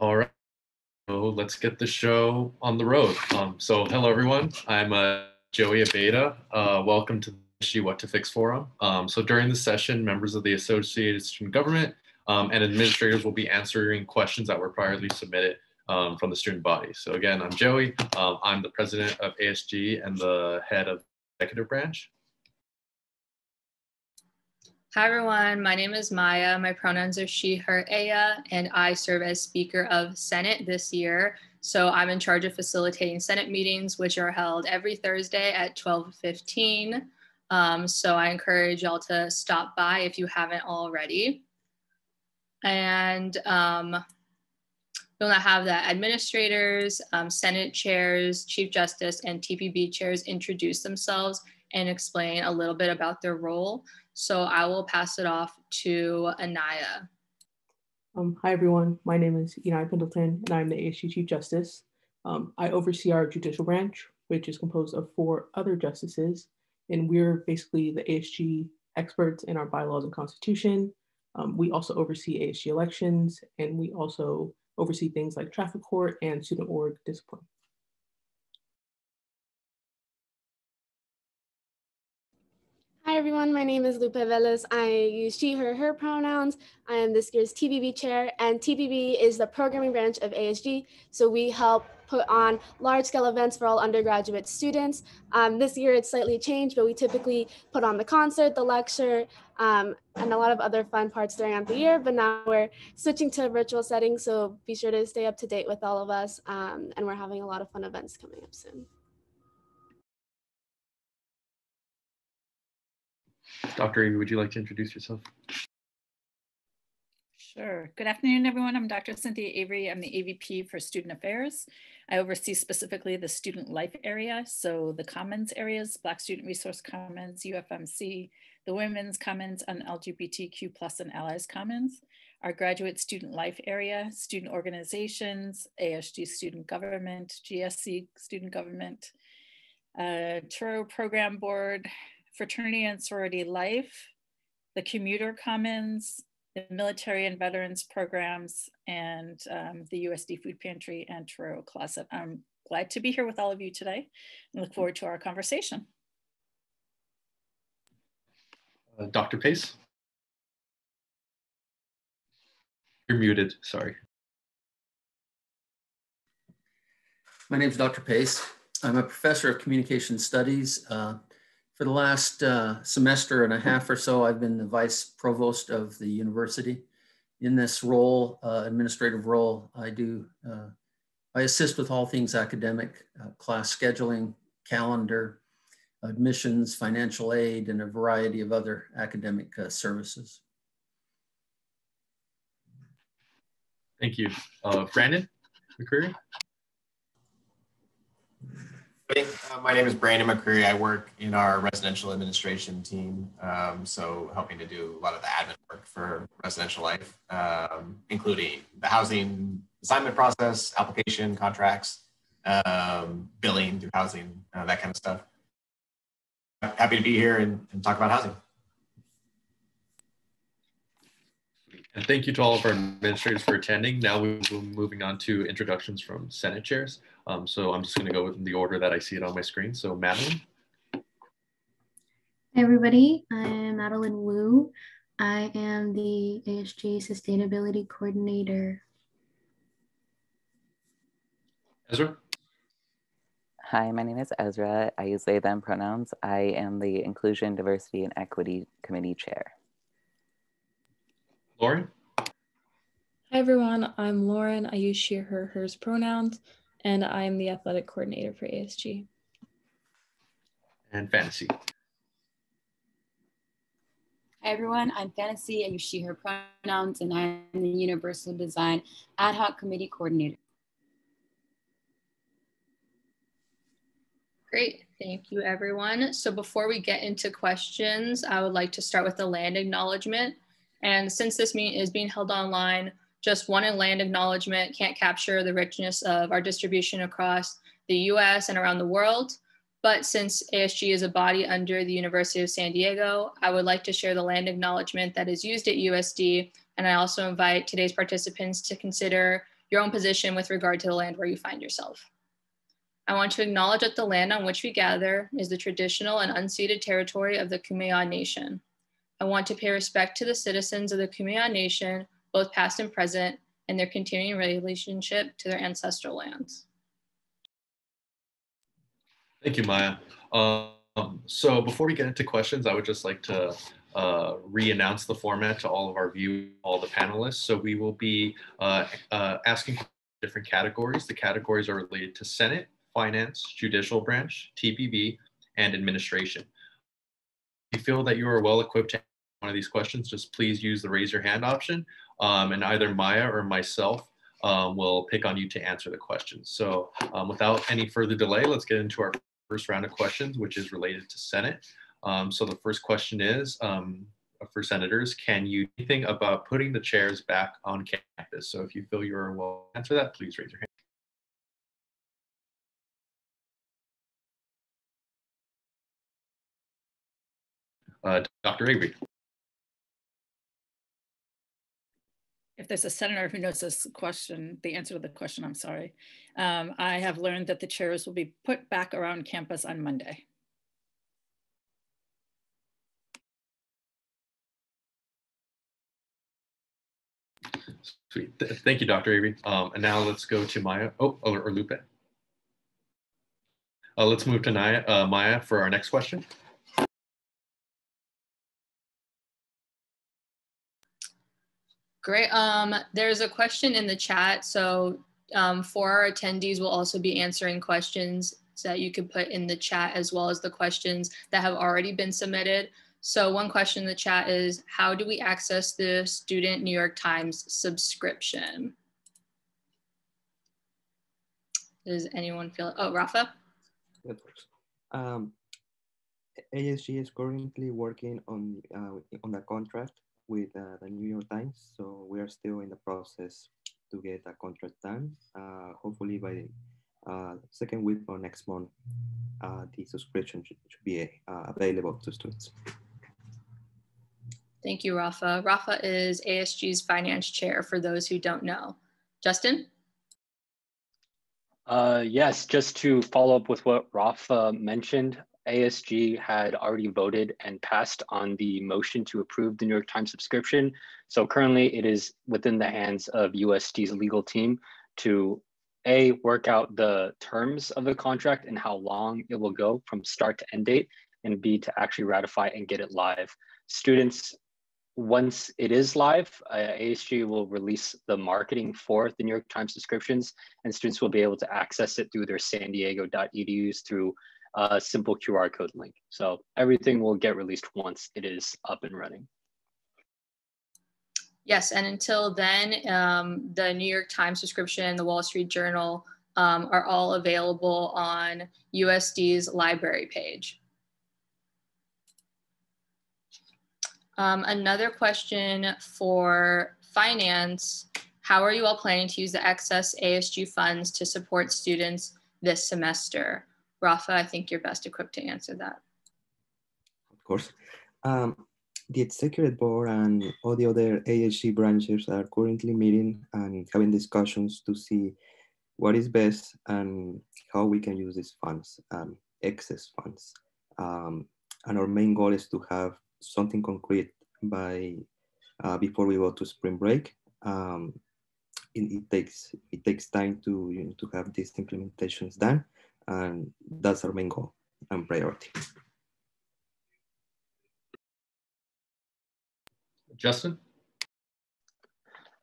All right, so let's get the show on the road. Hello everyone, I'm Joey Abeda. Welcome to the ASG What to Fix Forum. So during this session, members of the Associated Student Government and administrators will be answering questions that were priorly submitted from the student body. So again, I'm Joey. I'm the president of ASG and the head of the executive branch. Hi everyone, my name is Maya. My pronouns are she, her, Aya, and I serve as Speaker of Senate this year. So I'm in charge of facilitating Senate meetings, which are held every Thursday at 12:15. So I encourage y'all to stop by if you haven't already. And we'll now have the administrators, Senate chairs, Chief Justice, and TPB chairs introduce themselves and explain a little bit about their role. So I will pass it off to Anaya. Hi everyone, my name is Enai Pendleton and I'm the ASG Chief Justice. I oversee our judicial branch, which is composed of 4 other justices, and we're basically the ASG experts in our bylaws and constitution. We also oversee ASG elections, and we also oversee things like traffic court and student org discipline. Hi everyone, my name is Lupe Velez. I use she, her pronouns. I am this year's TPB chair, and TPB is the programming branch of ASG. So we help put on large-scale events for all undergraduate students. This year it's slightly changed, but we typically put on the concert, the lecture, and a lot of other fun parts during the year. But now we're switching to a virtual setting, so be sure to stay up to date with all of us. And we're having a lot of fun events coming up soon. Dr. Avery, would you like to introduce yourself? Sure. Good afternoon, everyone. I'm Dr. Cynthia Avery. I'm the AVP for Student Affairs. I oversee specifically the student life area, so the commons areas, Black Student Resource Commons, UFMC, the Women's Commons, and LGBTQ+ and Allies Commons, our graduate student life area, student organizations, ASG Student Government, GSC Student Government, Truro Program Board, Fraternity and Sorority Life, the Commuter Commons, the Military and Veterans Programs, and the USD Food Pantry and Truro Closet. I'm glad to be here with all of you today and look forward to our conversation. Dr. Pace? You're muted, sorry. My name is Dr. Pace. I'm a professor of communication studies. For the last semester and a half or so, I've been the vice provost of the university. In this role, administrative role, I assist with all things academic, class scheduling, calendar, admissions, financial aid, and a variety of other academic services. Thank you. Brandon McCreary? My name is Brandon McCreary. I work in our residential administration team, so helping to do a lot of the admin work for residential life, including the housing assignment process, application, contracts, billing through housing, that kind of stuff. Happy to be here and talk about housing. And thank you to all of our administrators for attending. Now we're moving on to introductions from Senate chairs. So I'm just going to go in the order that I see it on my screen. So Madeline. Hey everybody, I'm Madeline Wu. I am the ASG Sustainability Coordinator. Ezra. Hi, my name is Ezra. I use they, them pronouns. I am the Inclusion, Diversity, and Equity Committee Chair. Lauren. Hi everyone, I'm Lauren. I use she, her, hers pronouns, and I'm the athletic coordinator for ASG. And Fantasy. Hi everyone, I'm Fantasy. I use she, her pronouns, and I'm the Universal Design Ad Hoc Committee Coordinator. Great, thank you everyone. So before we get into questions, I would like to start with the land acknowledgement. And since this meeting is being held online, just one land acknowledgement can't capture the richness of our distribution across the US and around the world. But since ASG is a body under the University of San Diego, I would like to share the land acknowledgement that is used at USD. And I also invite today's participants to consider your own position with regard to the land where you find yourself. I want to acknowledge that the land on which we gather is the traditional and unceded territory of the Kumeyaw Nation. I want to pay respect to the citizens of the Kumeyaw Nation, both past and present, and their continuing relationship to their ancestral lands. Thank you, Maya. So before we get into questions, I would just like to re-announce the format to all of our viewers, all the panelists. So we will be asking different categories. The categories are related to Senate, Finance, Judicial Branch, TPB, and Administration. If you feel that you are well equipped to answer one of these questions, just please use the raise your hand option, and either Maya or myself will pick on you to answer the questions. So without any further delay, let's get into our first round of questions, which is related to Senate. So the first question is, for senators, can you do anything about putting the chairs back on campus? So if you feel you're well to answer that, please raise your hand. Dr. Avery. If there's a senator who knows this question, the answer to the question, I'm sorry. I have learned that the chairs will be put back around campus on Monday. Sweet. Thank you, Dr. Avery. And now let's go to Maya, or Lupe. Let's move to Maya for our next question. Great. There's a question in the chat. So for our attendees, we'll also be answering questions that you could put in the chat, as well as the questions that have already been submitted. So one question in the chat is, how do we access the Student New York Times subscription? Does anyone feel, oh, Rafa? That works. ASG is currently working on the contract with the New York Times. So we are still in the process to get a contract done. Hopefully by the second week or next month, the subscription should be available to students. Thank you, Rafa. Rafa is ASG's finance chair, for those who don't know. Justin? Yes, just to follow up with what Rafa mentioned, ASG had already voted and passed on the motion to approve the New York Times subscription. So currently it is within the hands of USD's legal team to A, work out the terms of the contract and how long it will go from start to end date, and B, to actually ratify and get it live. Students, once it is live, ASG will release the marketing for the New York Times subscriptions, and students will be able to access it through their sandiego.edus through a simple QR code link. So everything will get released once it is up and running. Yes, and until then, the New York Times subscription, the Wall Street Journal are all available on USD's library page. Another question for finance, how are you all planning to use the excess ASG funds to support students this semester? Rafa, I think you're best equipped to answer that. Of course. The Executive Board and all the other ASG branches are currently meeting and having discussions to see what is best and how we can use these funds, excess funds. And our main goal is to have something concrete by before we go to spring break. It takes time to have these implementations done, and that's our main goal and priority. Justin?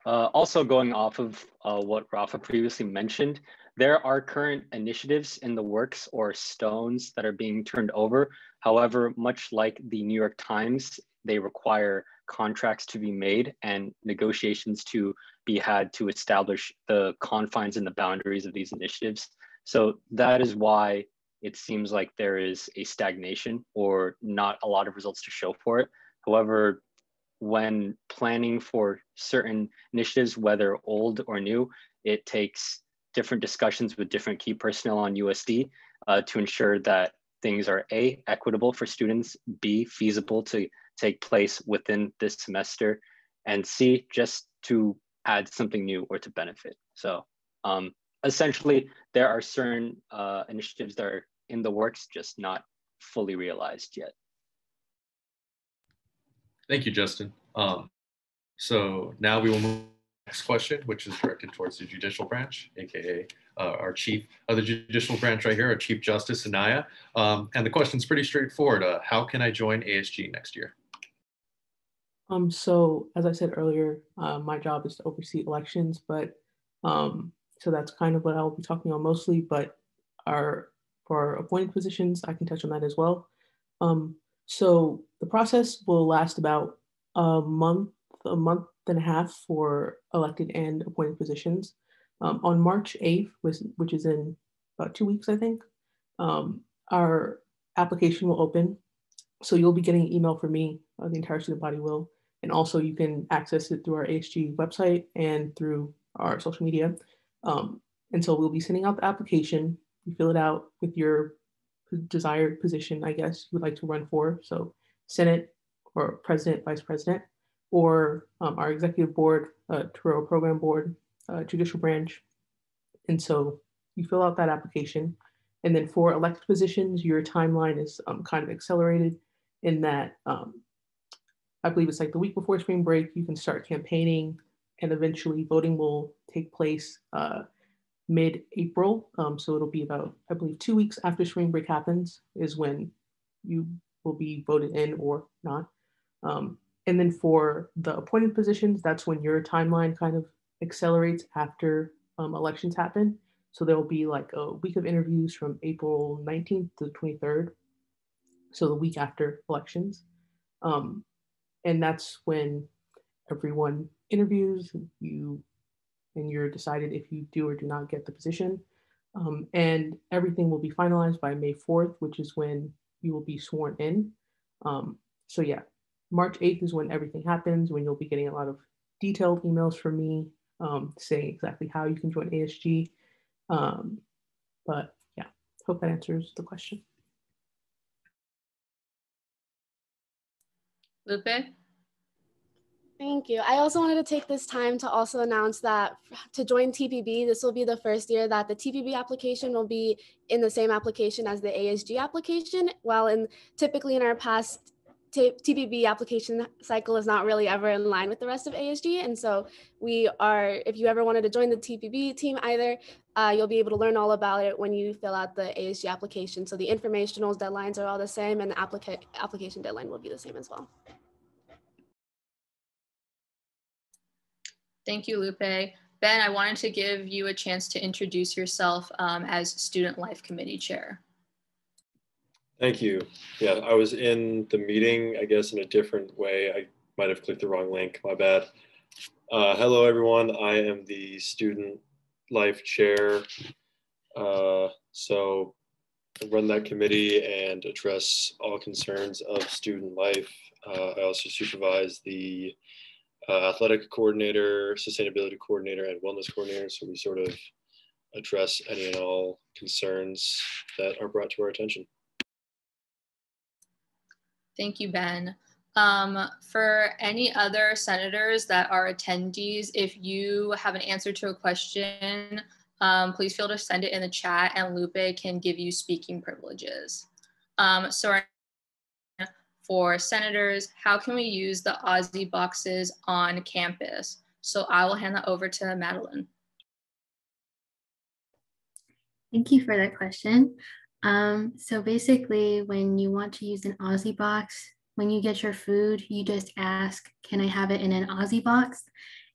Also going off of what Rafa previously mentioned, there are current initiatives in the works or stones that are being turned over. However, much like the New York Times, they require contracts to be made and negotiations to be had to establish the confines and the boundaries of these initiatives. So that is why it seems like there is a stagnation or not a lot of results to show for it. However, when planning for certain initiatives, whether old or new, it takes different discussions with different key personnel on USD to ensure that things are A, equitable for students, B, feasible to take place within this semester, and C, just to add something new or to benefit. So essentially, there are certain initiatives that are in the works, just not fully realized yet. Thank you, Justin. So now we will move to the next question, which is directed towards the judicial branch, aka our chief of the judicial branch right here, our Chief Justice, Anaya. And the question is pretty straightforward. How can I join ASG next year? So as I said earlier, my job is to oversee elections, but so that's kind of what I'll be talking on mostly, but for our appointed positions, I can touch on that as well. So the process will last about a month and a half for elected and appointed positions. On March 8th, which is in about 2 weeks, I think, our application will open. So you'll be getting an email from me, the entire student body will, and also you can access it through our ASG website and through our social media. And so we'll be sending out the application. You fill it out with your desired position, I guess, you would like to run for. So Senate or President, Vice President, or our executive board, Turo program board, judicial branch. And so you fill out that application. And then for elected positions, your timeline is kind of accelerated in that I believe it's like the week before spring break, you can start campaigning, and eventually voting will take place mid-April. So it'll be about, I believe, 2 weeks after spring break happens is when you will be voted in or not. And then for the appointed positions, that's when your timeline kind of accelerates after elections happen. So there will be like a week of interviews from April 19th to the 23rd. So the week after elections. And that's when everyone interviews you, and you're decided if you do or do not get the position. And everything will be finalized by May 4th, which is when you will be sworn in. So yeah, March 8th is when everything happens, when you'll be getting a lot of detailed emails from me saying exactly how you can join ASG. But yeah, hope that answers the question. Lupe? Thank you. I also wanted to take this time to also announce that to join TPB, this will be the first year that the TPB application will be in the same application as the ASG application, while typically in our past, TPB application cycle is not really ever in line with the rest of ASG. And so if you ever wanted to join the TPB team either, you'll be able to learn all about it when you fill out the ASG application. So the informational deadlines are all the same, and the application deadline will be the same as well. Thank you, Lupe. Ben, I wanted to give you a chance to introduce yourself as Student Life Committee Chair. Thank you. Yeah, I was in the meeting, I guess, in a different way. I might have clicked the wrong link, my bad. Hello, everyone. I am the Student Life Chair. So I run that committee and address all concerns of student life. I also supervise the athletic coordinator, sustainability coordinator, and wellness coordinator. So we sort of address any and all concerns that are brought to our attention. Thank you, Ben. For any other senators that are attendees, if you have an answer to a question, please feel to send it in the chat and Lupe can give you speaking privileges. So for senators, how can we use the Aussie boxes on campus? So I will hand that over to Madeline. Thank you for that question. So basically, when you want to use an Aussie box, when you get your food, you just ask, can I have it in an Aussie box?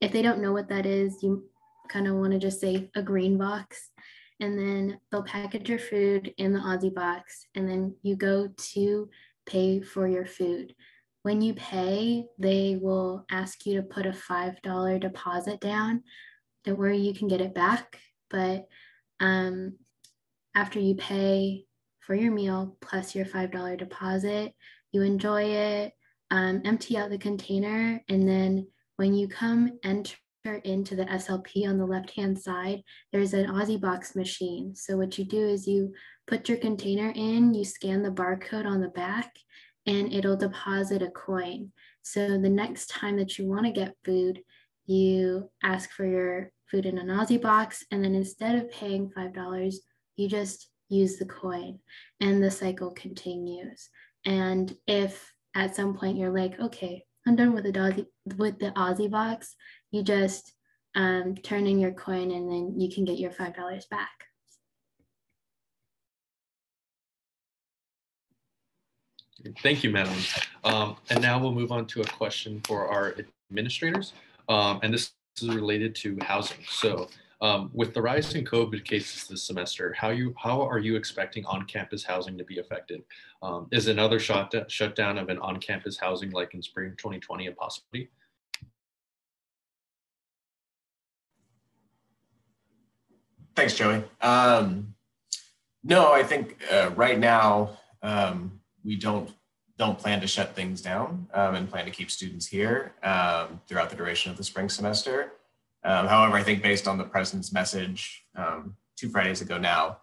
If they don't know what that is, you kind of want to just say a green box. And then they'll package your food in the Aussie box. And then you go to pay for your food. When you pay, they will ask you to put a $5 deposit down. Don't worry, you can get it back. But after you pay for your meal plus your $5 deposit, you enjoy it, empty out the container, and then when you come enter into the SLP on the left-hand side, there's an Aussie box machine. So what you do is you put your container in, you scan the barcode on the back, and it'll deposit a coin. So the next time that you want to get food, you ask for your food in an Aussie box, and then instead of paying $5, you just use the coin and the cycle continues. And if at some point you're like, okay, I'm done with the Aussie box, you just turn in your coin and then you can get your $5 back. Thank you, Madeline. And now we'll move on to a question for our administrators. And this is related to housing. So with the rise in COVID cases this semester, how are you expecting on-campus housing to be affected? Is another shutdown of an on-campus housing like in spring 2020 a possibility? Thanks, Joey. No, I think right now we don't plan to shut things down and plan to keep students here throughout the duration of the spring semester. However, I think based on the president's message 2 Fridays ago now,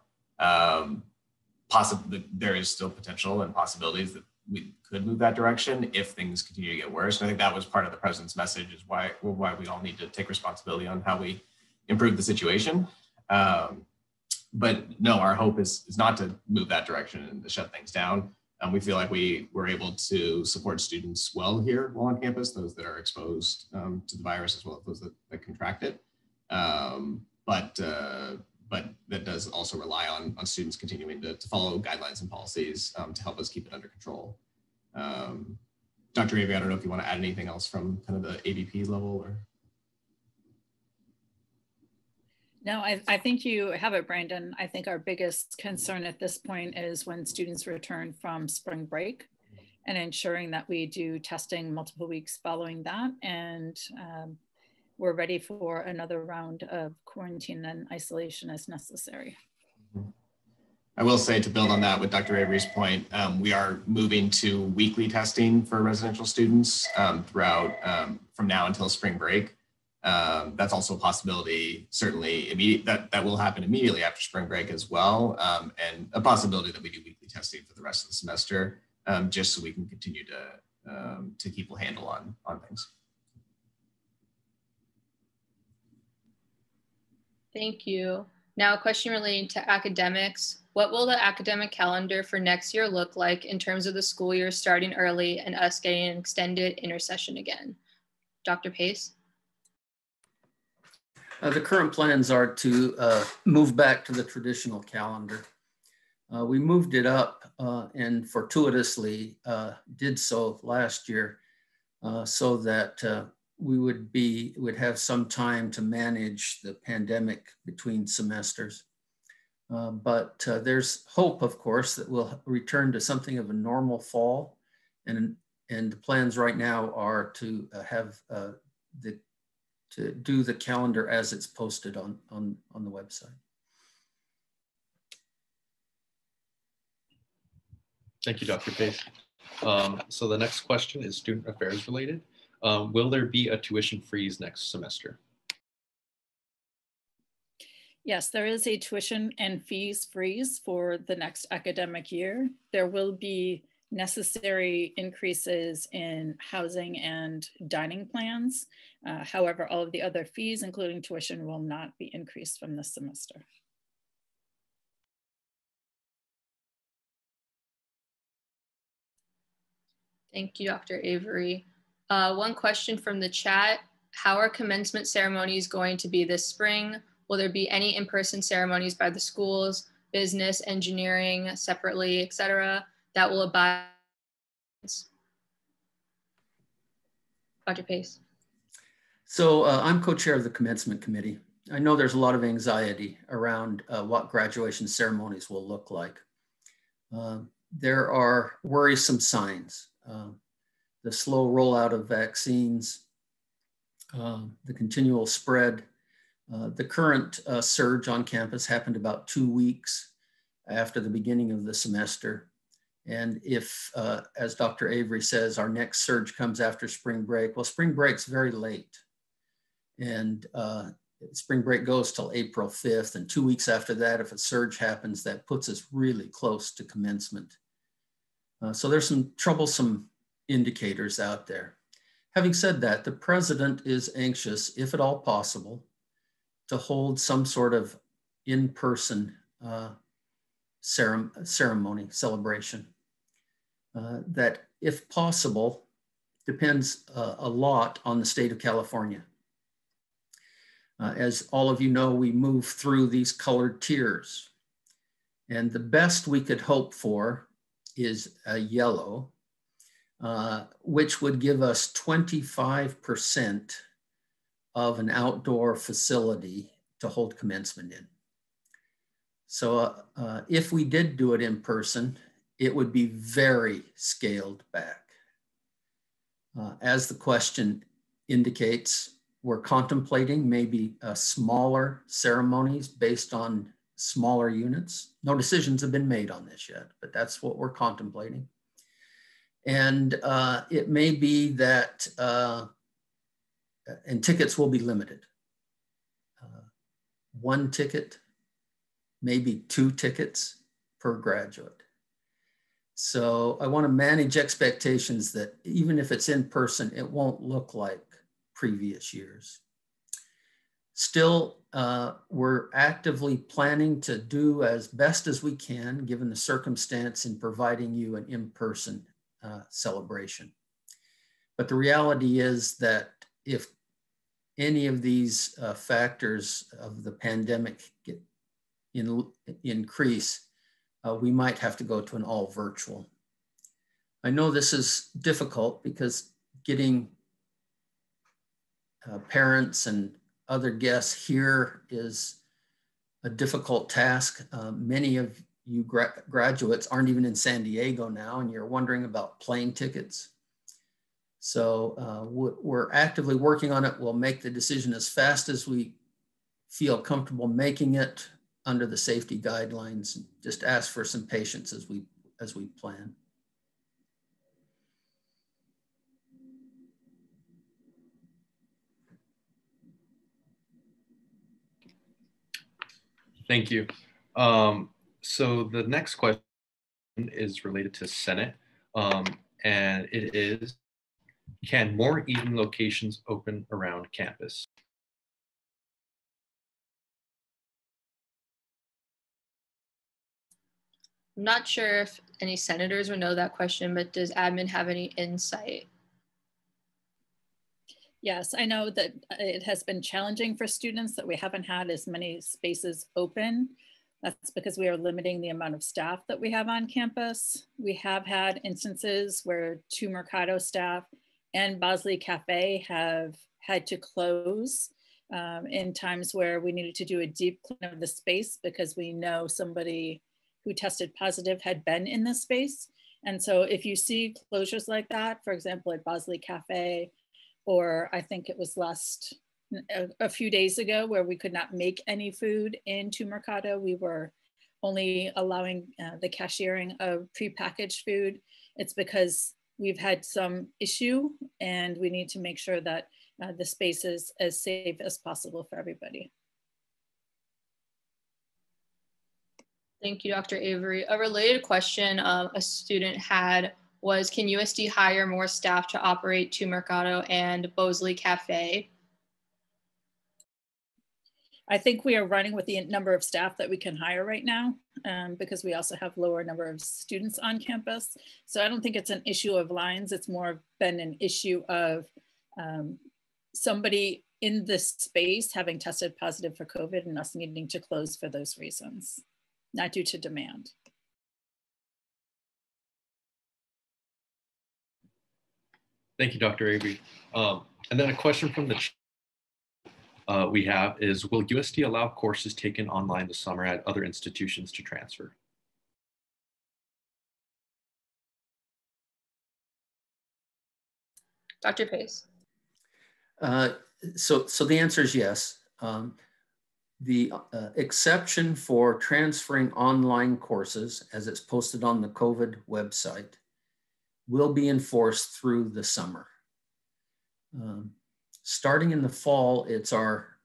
possibly there is still potential and possibilities that we could move that direction if things continue to get worse. And I think that was part of the president's message, is why we all need to take responsibility on how we improve the situation. But no, our hope is not to move that direction and to shut things down. We feel like we were able to support students well here while on campus, those that are exposed to the virus as well as those that contract it. But that does also rely on students continuing to follow guidelines and policies to help us keep it under control. Dr. Avery, I don't know if you want to add anything else from kind of the ABP level or. No, I think you have it, Brandon. I think our biggest concern at this point is when students return from spring break and ensuring that we do testing multiple weeks following that. And we're ready for another round of quarantine and isolation as necessary. I will say, to build on that with Dr. Avery's point, we are moving to weekly testing for residential students throughout from now until spring break. That's also a possibility, certainly that will happen immediately after spring break as well, and a possibility that we do weekly testing for the rest of the semester, just so we can continue to keep a handle on things. Thank you. Now a question relating to academics. What will the academic calendar for next year look like in terms of the school year starting early and us getting an extended intersession again? Dr. Pace? The current plans are to move back to the traditional calendar. We moved it up and fortuitously did so last year so that we would have some time to manage the pandemic between semesters. But there's hope, of course, that we'll return to something of a normal fall. And the plans right now are to to do the calendar as it's posted on the website. Thank you, Dr. Pace. So the next question is student affairs related. Will there be a tuition freeze next semester? Yes, there is a tuition and fees freeze for the next academic year. There will be necessary increases in housing and dining plans. However, all of the other fees, including tuition, will not be increased from this semester. Thank you, Dr. Avery. One question from the chat. How are commencement ceremonies going to be this spring? Will there be any in-person ceremonies by the schools, business, engineering, separately, etc., that will abide? Dr. Pace. So I'm co-chair of the commencement committee. I know there's a lot of anxiety around what graduation ceremonies will look like. There are worrisome signs. The slow rollout of vaccines, the continual spread. The current surge on campus happened about 2 weeks after the beginning of the semester. And if, as Dr. Avery says, our next surge comes after spring break, well, spring break's very late. And spring break goes till April 5th. And 2 weeks after that, if a surge happens, that puts us really close to commencement. So there's some troublesome indicators out there. Having said that, the president is anxious, if at all possible, to hold some sort of in-person ceremony, celebration. That, if possible, depends a lot on the state of California. As all of you know, we move through these colored tiers. And the best we could hope for is a yellow, which would give us 25% of an outdoor facility to hold commencement in. So if we did do it in person, it would be very scaled back. As the question indicates, we're contemplating maybe smaller ceremonies based on smaller units. No decisions have been made on this yet, but that's what we're contemplating. And it may be that, and tickets will be limited. 1 ticket, maybe 2 tickets per graduate. So I want to manage expectations that even if it's in person, it won't look like previous years. Still, we're actively planning to do as best as we can, given the circumstance, in providing you an in-person celebration. But the reality is that if any of these factors of the pandemic increase, we might have to go to an all virtual. I know this is difficult because getting parents and other guests here is a difficult task. Many of you graduates aren't even in San Diego now, and you're wondering about plane tickets. So we're actively working on it. We'll make the decision as fast as we feel comfortable making it under the safety guidelines. Just ask for some patience as we plan. Thank you. So the next question is related to Senate, and it is, can more eating locations open around campus? I'm not sure if any senators would know that question, but does admin have any insight? Yes, I know that it has been challenging for students that we haven't had as many spaces open. That's because we are limiting the amount of staff that we have on campus. We have had instances where 2 Mercado staff and Bosley Cafe have had to close in times where we needed to do a deep clean of the space because we know somebody who tested positive had been in this space. And so if you see closures like that, for example, at Bosley Cafe, or I think it was a few days ago where we could not make any food into Mercado. We were only allowing the cashiering of prepackaged food. It's because we've had some issue and we need to make sure that the space is as safe as possible for everybody. Thank you, Dr. Avery. A related question a student had was, can USD hire more staff to operate 2 Mercado and Bosley Cafe? I think we are running with the number of staff that we can hire right now because we also have lower number of students on campus. So I don't think it's an issue of lines. It's more been an issue of somebody in this space having tested positive for COVID and us needing to close for those reasons, not due to demand. Thank you, Dr. Avery. And then a question from the chat we have is, will USD allow courses taken online this summer at other institutions to transfer? Dr. Pace. So the answer is yes. The exception for transferring online courses, as it's posted on the COVID website, will be enforced through the summer. Starting in the fall, it's our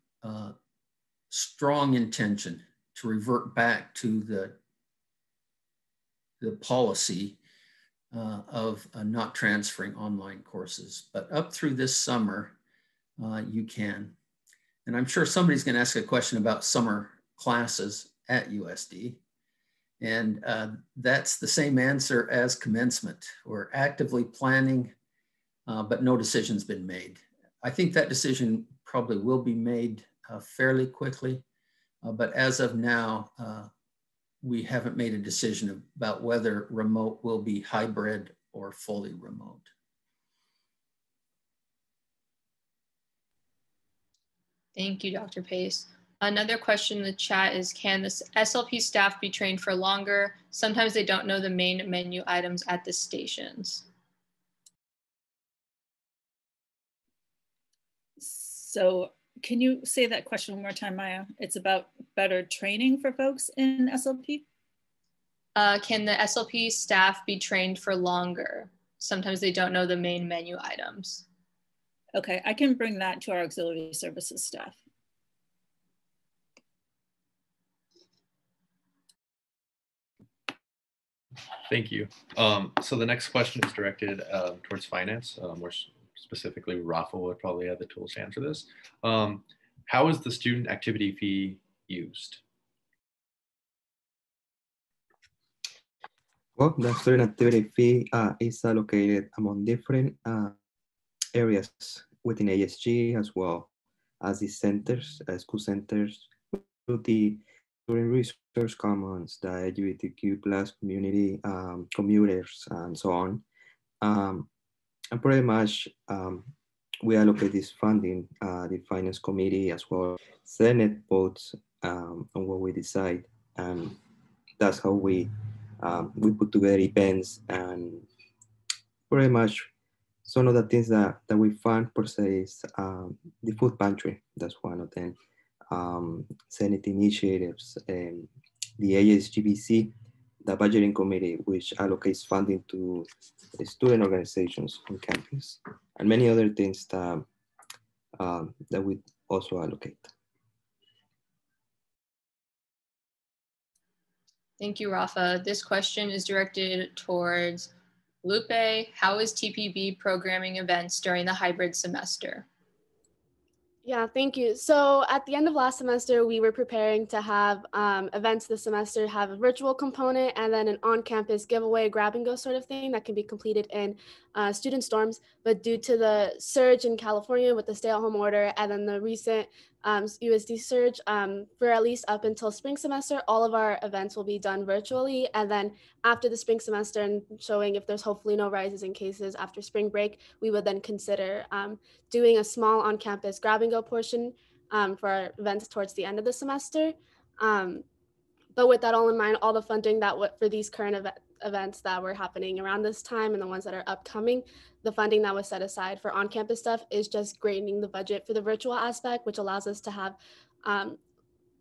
strong intention to revert back to the policy of not transferring online courses. But up through this summer, you can. And I'm sure somebody's going to ask a question about summer classes at USD. And that's the same answer as commencement. We're actively planning, but no decision's been made. I think that decision probably will be made fairly quickly. But as of now, we haven't made a decision about whether remote will be hybrid or fully remote. Thank you, Dr. Pace. Another question in the chat is, can the SLP staff be trained for longer? Sometimes they don't know the main menu items at the stations. So can you say that question one more time, Maya? It's about better training for folks in SLP? Can the SLP staff be trained for longer? Sometimes they don't know the main menu items. Okay, I can bring that to our auxiliary services staff. Thank you. So the next question is directed towards finance. More specifically, Rafa would probably have the tools to answer this. How is the student activity fee used? Well, the student activity fee is allocated among different areas within ASG, as well as the centers, school centers, the student resource commons, the LGBTQ plus community, commuters, and so on. And pretty much we allocate this funding, the finance committee as well. Senate votes on what we decide, and that's how we put together events. And pretty much some of the things that we fund per se is the food pantry. That's one of them. Senate initiatives, and the ASGBC, the budgeting committee, which allocates funding to the student organizations on campus, and many other things that, that we also allocate. Thank you, Rafa. This question is directed towards Lupe. How is TPB programming events during the hybrid semester? Yeah, thank you. So at the end of last semester, we were preparing to have events this semester have a virtual component and then an on-campus giveaway, grab and go sort of thing that can be completed in student storms. But due to the surge in California with the stay-at-home order and then the recent USD surge, for at least up until spring semester, all of our events will be done virtually. And then after the spring semester and showing if there's hopefully no rises in cases after spring break, we would then consider doing a small on-campus grab and go portion for our events towards the end of the semester. But with that all in mind, all the funding that for these current events that were happening around this time and the ones that are upcoming, the funding that was set aside for on-campus stuff is just grading the budget for the virtual aspect, which allows us to have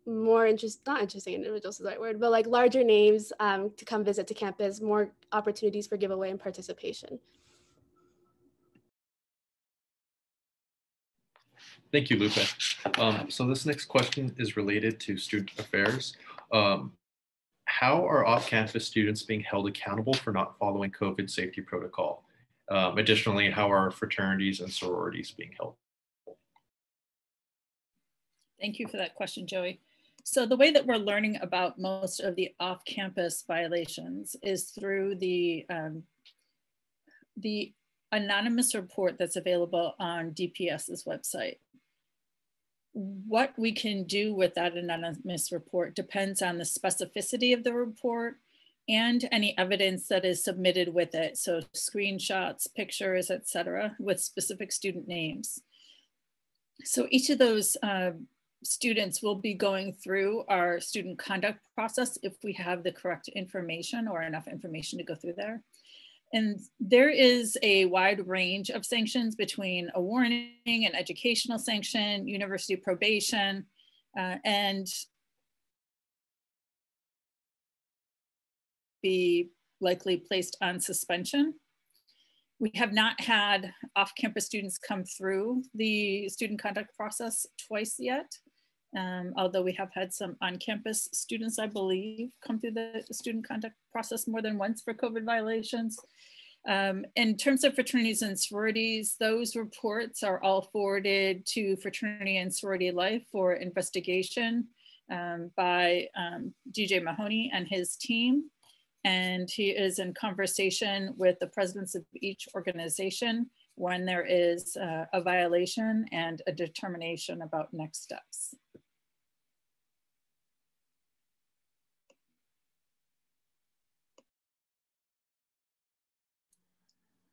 more not interesting individuals is the right word, but like larger names to come visit to campus, more opportunities for giveaway and participation. Thank you, Lupe. So this next question is related to student affairs. How are off-campus students being held accountable for not following COVID safety protocol? Additionally, how are fraternities and sororities being held? Thank you for that question, Joey. So the way that we're learning about most of the off-campus violations is through the anonymous report that's available on DPS's website. What we can do with that anonymous report depends on the specificity of the report and any evidence that is submitted with it. So screenshots, pictures, etc., with specific student names. So each of those students will be going through our student conduct process if we have the correct information or enough information to go through there. And there is a wide range of sanctions between a warning, an educational sanction, university probation, and be likely placed on suspension. We have not had off-campus students come through the student conduct process twice yet, although we have had some on-campus students, I believe, come through the student conduct process more than once for COVID violations. In terms of fraternities and sororities, those reports are all forwarded to Fraternity and Sorority Life for investigation by DJ Mahoney and his team. And he is in conversation with the presidents of each organization when there is a violation and a determination about next steps.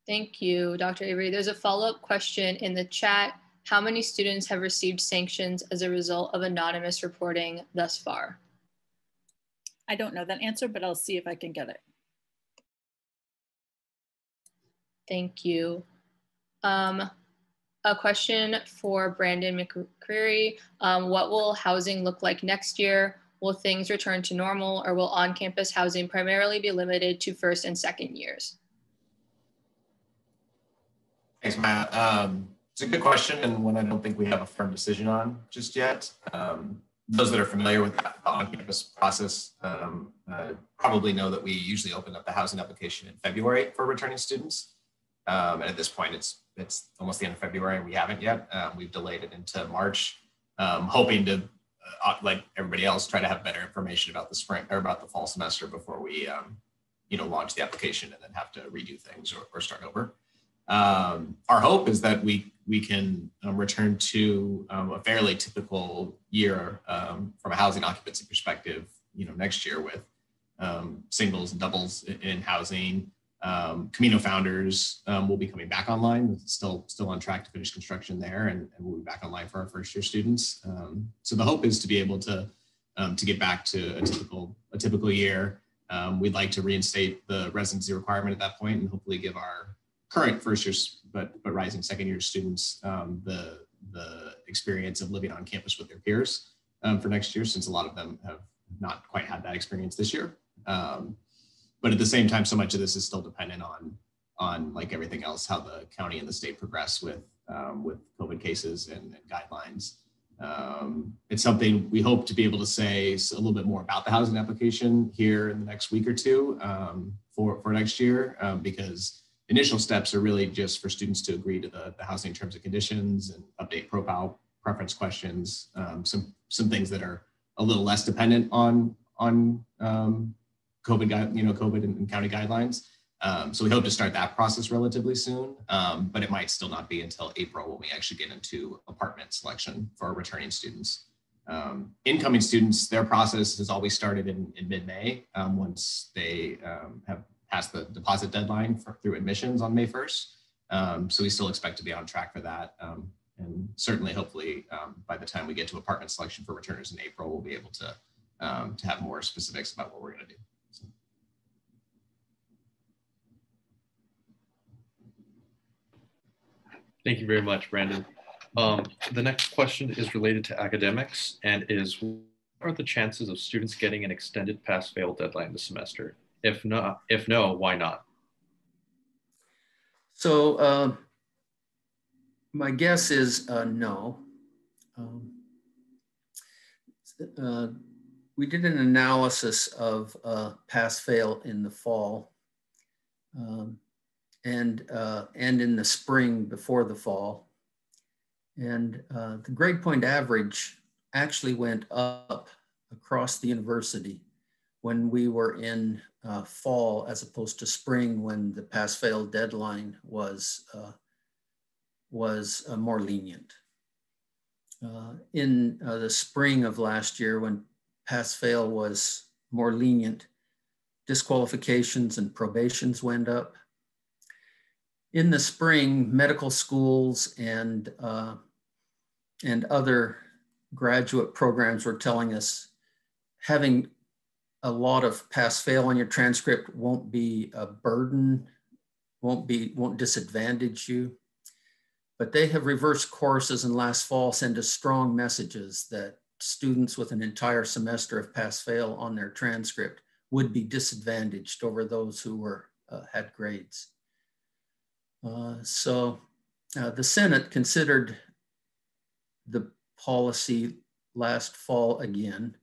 Thank you, Dr. Avery. There's a follow-up question in the chat. How many students have received sanctions as a result of anonymous reporting thus far? I don't know that answer, but I'll see if I can get it. Thank you. A question for Brandon McCreary. What will housing look like next year? Will things return to normal, or will on-campus housing primarily be limited to first and second years? Thanks, Matt. It's a good question, and one I don't think we have a firm decision on just yet. Those that are familiar with the on-campus process probably know that we usually open up the housing application in February for returning students. And at this point, it's almost the end of February, and we haven't yet. We've delayed it into March, hoping to, like everybody else, try to have better information about the spring or about the fall semester before we, launch the application and then have to redo things or start over. Our hope is that we can return to a fairly typical year from a housing occupancy perspective, next year with singles and doubles in housing. Camino Founders will be coming back online. Still on track to finish construction there, and we'll be back online for our first year students. So the hope is to be able to get back to a typical year. We'd like to reinstate the residency requirement at that point, and hopefully give our current first years but rising second year students the experience of living on campus with their peers for next year, since a lot of them have not quite had that experience this year. But at the same time, so much of this is still dependent on like everything else, how the county and the state progress with COVID cases and guidelines. It's something we hope to be able to say a little bit more about the housing application here in the next week or two for next year, because initial steps are really just for students to agree to the housing terms and conditions and update profile preference questions, some things that are a little less dependent on COVID and county guidelines. So we hope to start that process relatively soon, but it might still not be until April when we actually get into apartment selection for our returning students. Incoming students, their process has always started in mid-May once they have passed the deposit deadline through admissions on May 1st. So we still expect to be on track for that. And certainly, hopefully, by the time we get to apartment selection for returners in April, we'll be able to have more specifics about what we're going to do. Thank you very much, Brandon. The next question is related to academics and is, what are the chances of students getting an extended pass-fail deadline this semester? If no, why not? So my guess is no. We did an analysis of pass-fail in the fall and in the spring before the fall. And the grade point average actually went up across the university when we were in fall as opposed to spring, when the pass-fail deadline was more lenient. In the spring of last year, when pass-fail was more lenient, disqualifications and probations went up. In the spring, medical schools and other graduate programs were telling us having a lot of pass-fail on your transcript won't be a burden, won't disadvantage you. But they have reversed courses, and last fall sent us strong messages that students with an entire semester of pass-fail on their transcript would be disadvantaged over those who had grades. So the Senate considered the policy last fall again.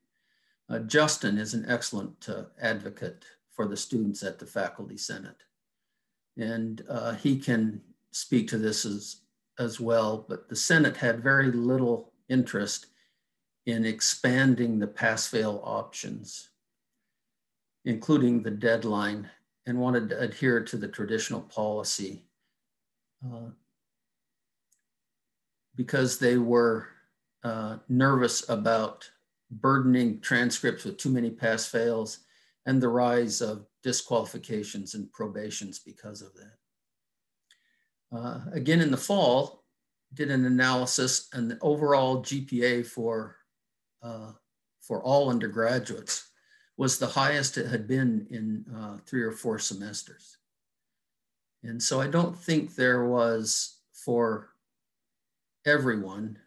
Justin is an excellent advocate for the students at the Faculty Senate. and he can speak to this as well, but the Senate had very little interest in expanding the pass-fail options, including the deadline, and wanted to adhere to the traditional policy because they were nervous about burdening transcripts with too many pass-fails and the rise of disqualifications and probations because of that. Again, in the fall, did an analysis, and the overall GPA for all undergraduates was the highest it had been in 3 or 4 semesters. And so I don't think there was, for everyone,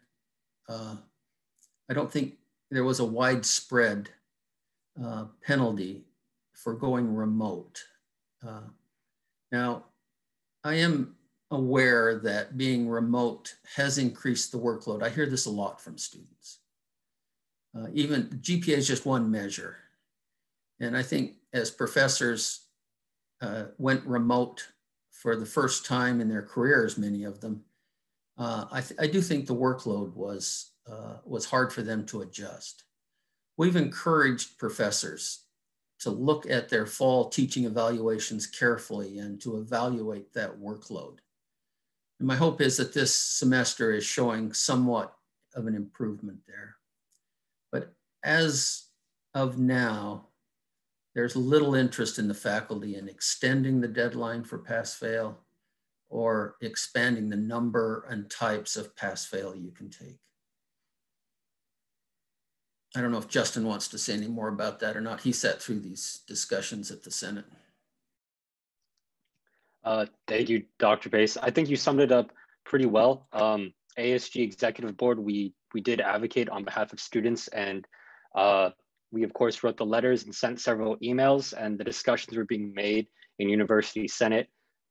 I don't think there was a widespread penalty for going remote. Now, I am aware that being remote has increased the workload. I hear this a lot from students. Even GPA is just one measure. And I think as professors went remote for the first time in their careers, many of them, I do think the workload was hard for them to adjust. We've encouraged professors to look at their fall teaching evaluations carefully and to evaluate that workload. And my hope is that this semester is showing somewhat of an improvement there. But as of now, there's little interest in the faculty in extending the deadline for pass-fail or expanding the number and types of pass-fail you can take. I don't know if Justin wants to say any more about that or not. He sat through these discussions at the Senate. Thank you, Dr. Pace. I think you summed it up pretty well. ASG Executive Board, we did advocate on behalf of students, and we of course wrote the letters and sent several emails, and the discussions were being made in University Senate.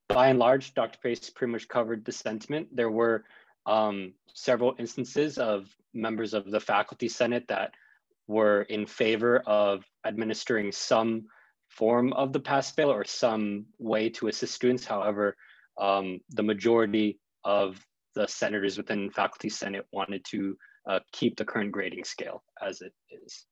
By and large, Dr. Pace pretty much covered the sentiment. There were several instances of members of the Faculty Senate that were in favor of administering some form of the pass-fail or some way to assist students. However, the majority of the senators within Faculty Senate wanted to keep the current grading scale as it is.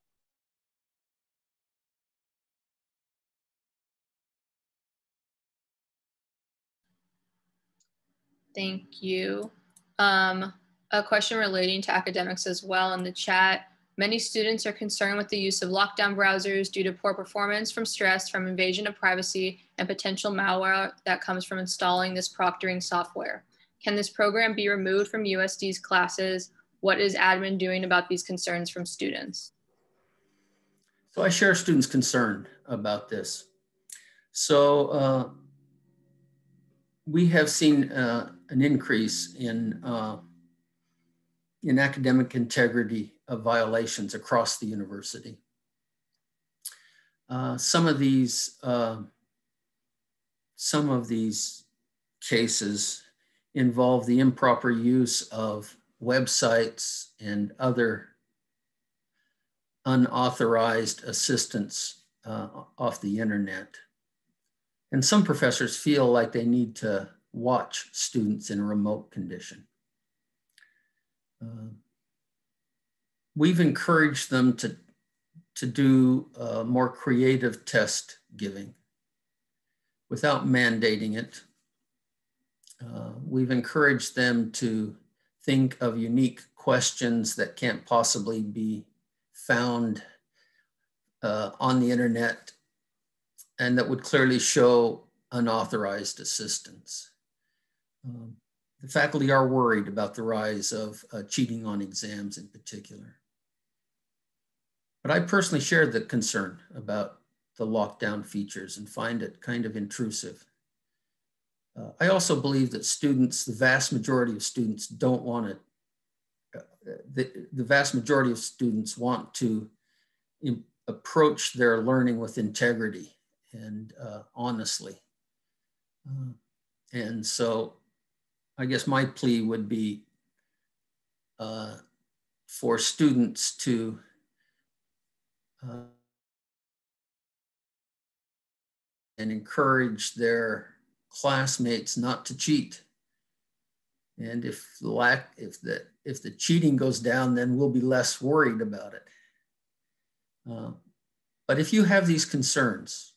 Thank you. A question relating to academics as well in the chat. Many students are concerned with the use of lockdown browsers due to poor performance from stress, from invasion of privacy, and potential malware that comes from installing this proctoring software. Can this program be removed from USD's classes? What is admin doing about these concerns from students? So I share students' concern about this. So we have seen an increase in academic integrity of violations across the university. Some of these cases involve the improper use of websites and other unauthorized assistance off the internet. And some professors feel like they need to watch students in a remote condition. We've encouraged them to do more creative test giving without mandating it. We've encouraged them to think of unique questions that can't possibly be found on the internet and that would clearly show unauthorized assistance. The faculty are worried about the rise of cheating on exams in particular. But I personally share the concern about the lockdown features and find it kind of intrusive. I also believe that students, the vast majority of students don't want to, the vast majority of students want to approach their learning with integrity and honestly. And so I guess my plea would be for students to and encourage their classmates not to cheat. And if the cheating goes down, then we'll be less worried about it. But if you have these concerns,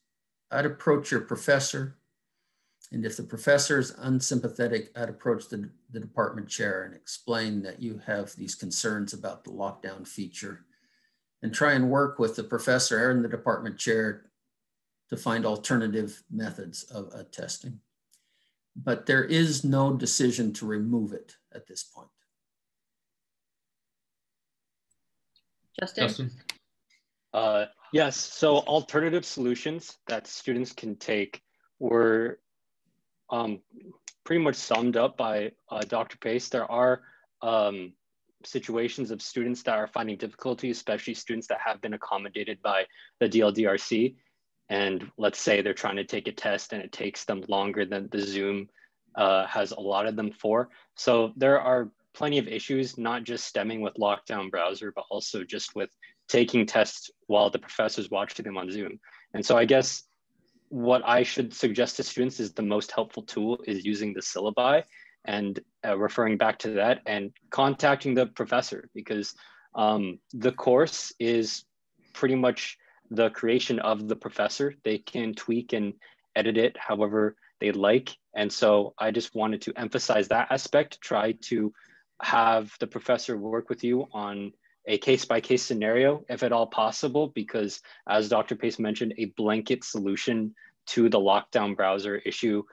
I'd approach your professor. And if the professor is unsympathetic, I'd approach the department chair and explain that you have these concerns about the lockdown feature, and try and work with the professor and the department chair to find alternative methods of testing. But there is no decision to remove it at this point. Justin? Yes, so alternative solutions that students can take were pretty much summed up by Dr. Pace. There are situations of students that are finding difficulty, especially students that have been accommodated by the DLDRC. And let's say they're trying to take a test and it takes them longer than the Zoom has allotted them for. So there are plenty of issues, not just stemming with lockdown browser, but also just with taking tests while the professor's watching them on Zoom. And so I guess what I should suggest to students is the most helpful tool is using the syllabi and referring back to that and contacting the professor, because the course is pretty much the creation of the professor. They can tweak and edit it however they like. And so I just wanted to emphasize that aspect, try to have the professor work with you on a case-by-case scenario, if at all possible, because as Dr. Pace mentioned, a blanket solution to the lockdown browser issue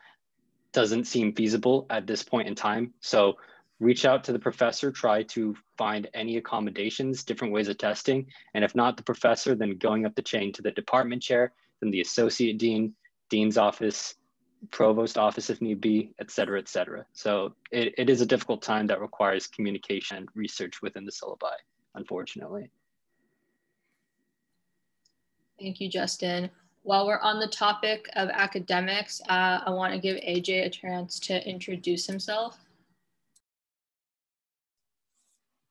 doesn't seem feasible at this point in time. So reach out to the professor, try to find any accommodations, different ways of testing. And if not the professor, then going up the chain to the department chair, then the associate dean, dean's office, provost office if need be, et cetera, et cetera. So it is a difficult time that requires communication and research within the syllabi, unfortunately. Thank you, Justin. While we're on the topic of academics, I want to give AJ a chance to introduce himself.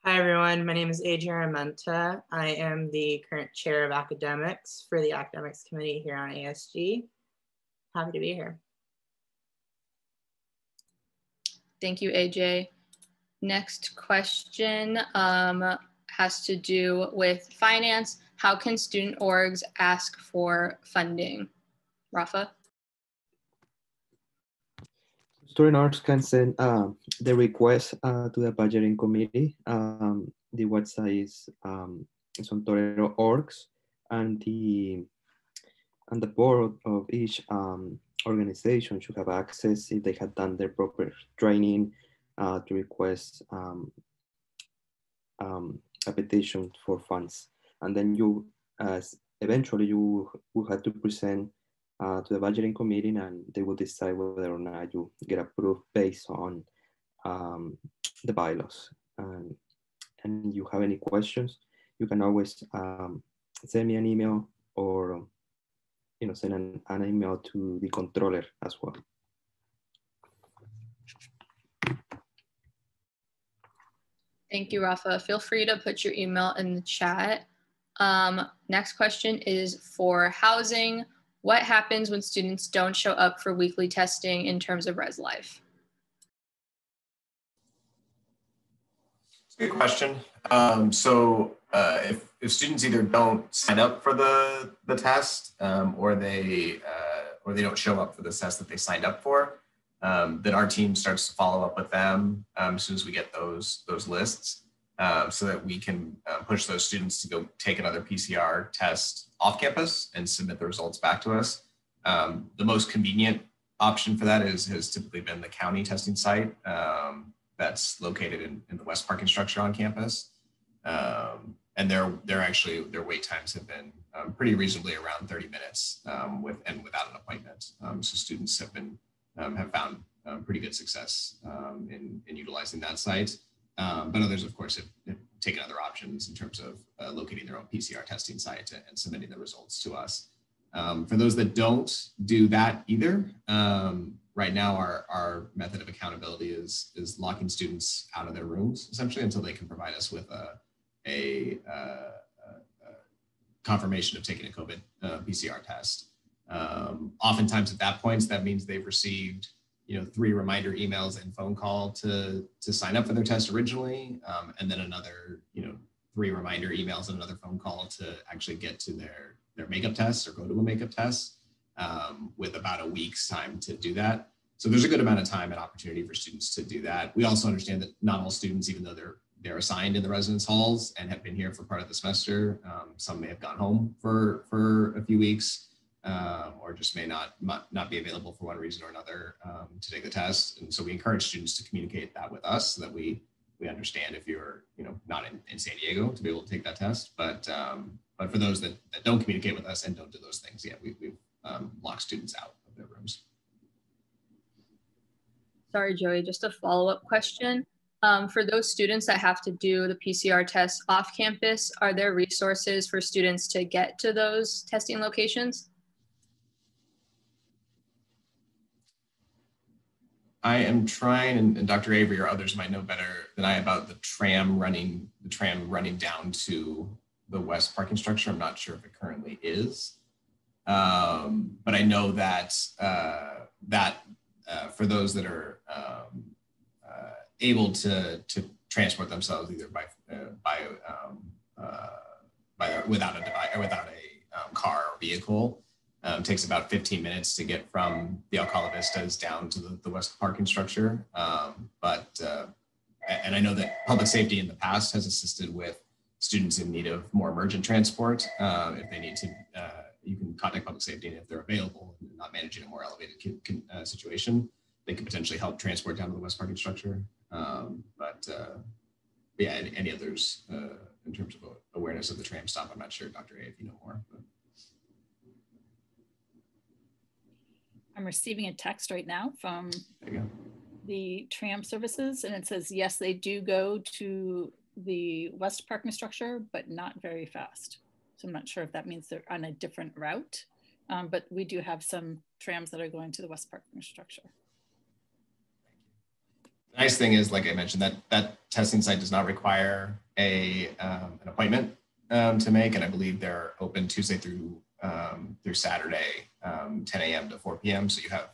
Hi, everyone. My name is Adriana Menta. I am the current chair of academics for the academics committee here on ASG. Happy to be here. Thank you, AJ. Next question has to do with finance. How can student orgs ask for funding? Rafa? Student orgs can send the request to the budgeting committee. The website is Ontorero.org, and the board of each organization should have access, if they have done their proper training, to request a petition for funds. And then you, eventually you will have to present to the budgeting committee, and they will decide whether or not you get approved based on the bylaws. And you have any questions, you can always send me an email, or send an email to the controller as well. Thank you, Rafa. Feel free to put your email in the chat. Next question is for housing. What happens when students don't show up for weekly testing in terms of Res Life? Good question. If students either don't sign up for the test or they don't show up for the test that they signed up for, then our team starts to follow up with them as soon as we get those lists, so that we can push those students to go take another PCR test off campus and submit the results back to us. The most convenient option for that has typically been the county testing site that's located in the West Parking structure on campus. And their wait times have been pretty reasonably around 30 minutes without an appointment. So students have found pretty good success in utilizing that site. But others, of course, have taken other options in terms of locating their own PCR testing site and submitting the results to us. For those that don't do that either, right now our method of accountability is locking students out of their rooms, essentially, until they can provide us with a confirmation of taking a COVID PCR test. Oftentimes at that point, that means they've received 3 reminder emails and phone call to sign up for their test originally, and then another 3 reminder emails and another phone call to actually get to their makeup test or go to a makeup test, with about a week's time to do that. So there's a good amount of time and opportunity for students to do that. We also understand that not all students, even though they're assigned in the residence halls and have been here for part of the semester, some may have gone home for a few weeks, or just may not be available for one reason or another to take the test. And so we encourage students to communicate that with us so that we understand if you're not in San Diego to be able to take that test. But for those that don't communicate with us and don't do those things, we've locked students out of their rooms. Sorry, Joey, just a follow-up question. For those students that have to do the PCR test off campus, are there resources for students to get to those testing locations? I am trying, and Dr. Avery or others might know better than I about the tram running down to the west parking structure. I'm not sure if it currently is, but I know that for those that are able to transport themselves either without a device or without a car or vehicle, takes about 15 minutes to get from the Alcala Vistas down to the west parking structure. And I know that public safety in the past has assisted with students in need of more emergent transport. If they need to, you can contact public safety, and if they're available and not managing a more elevated situation, they could potentially help transport down to the west parking structure. Yeah, any others in terms of awareness of the tram stop, I'm not sure, Dr. A, if you know more. But. I'm receiving a text right now from the tram services, and it says, yes, they do go to the west parking structure, but not very fast. So I'm not sure if that means they're on a different route, but we do have some trams that are going to the west parking structure. The nice thing is, like I mentioned, that testing site does not require an appointment to make, and I believe they're open Tuesday through Saturday, 10 a.m. to 4 p.m. So you have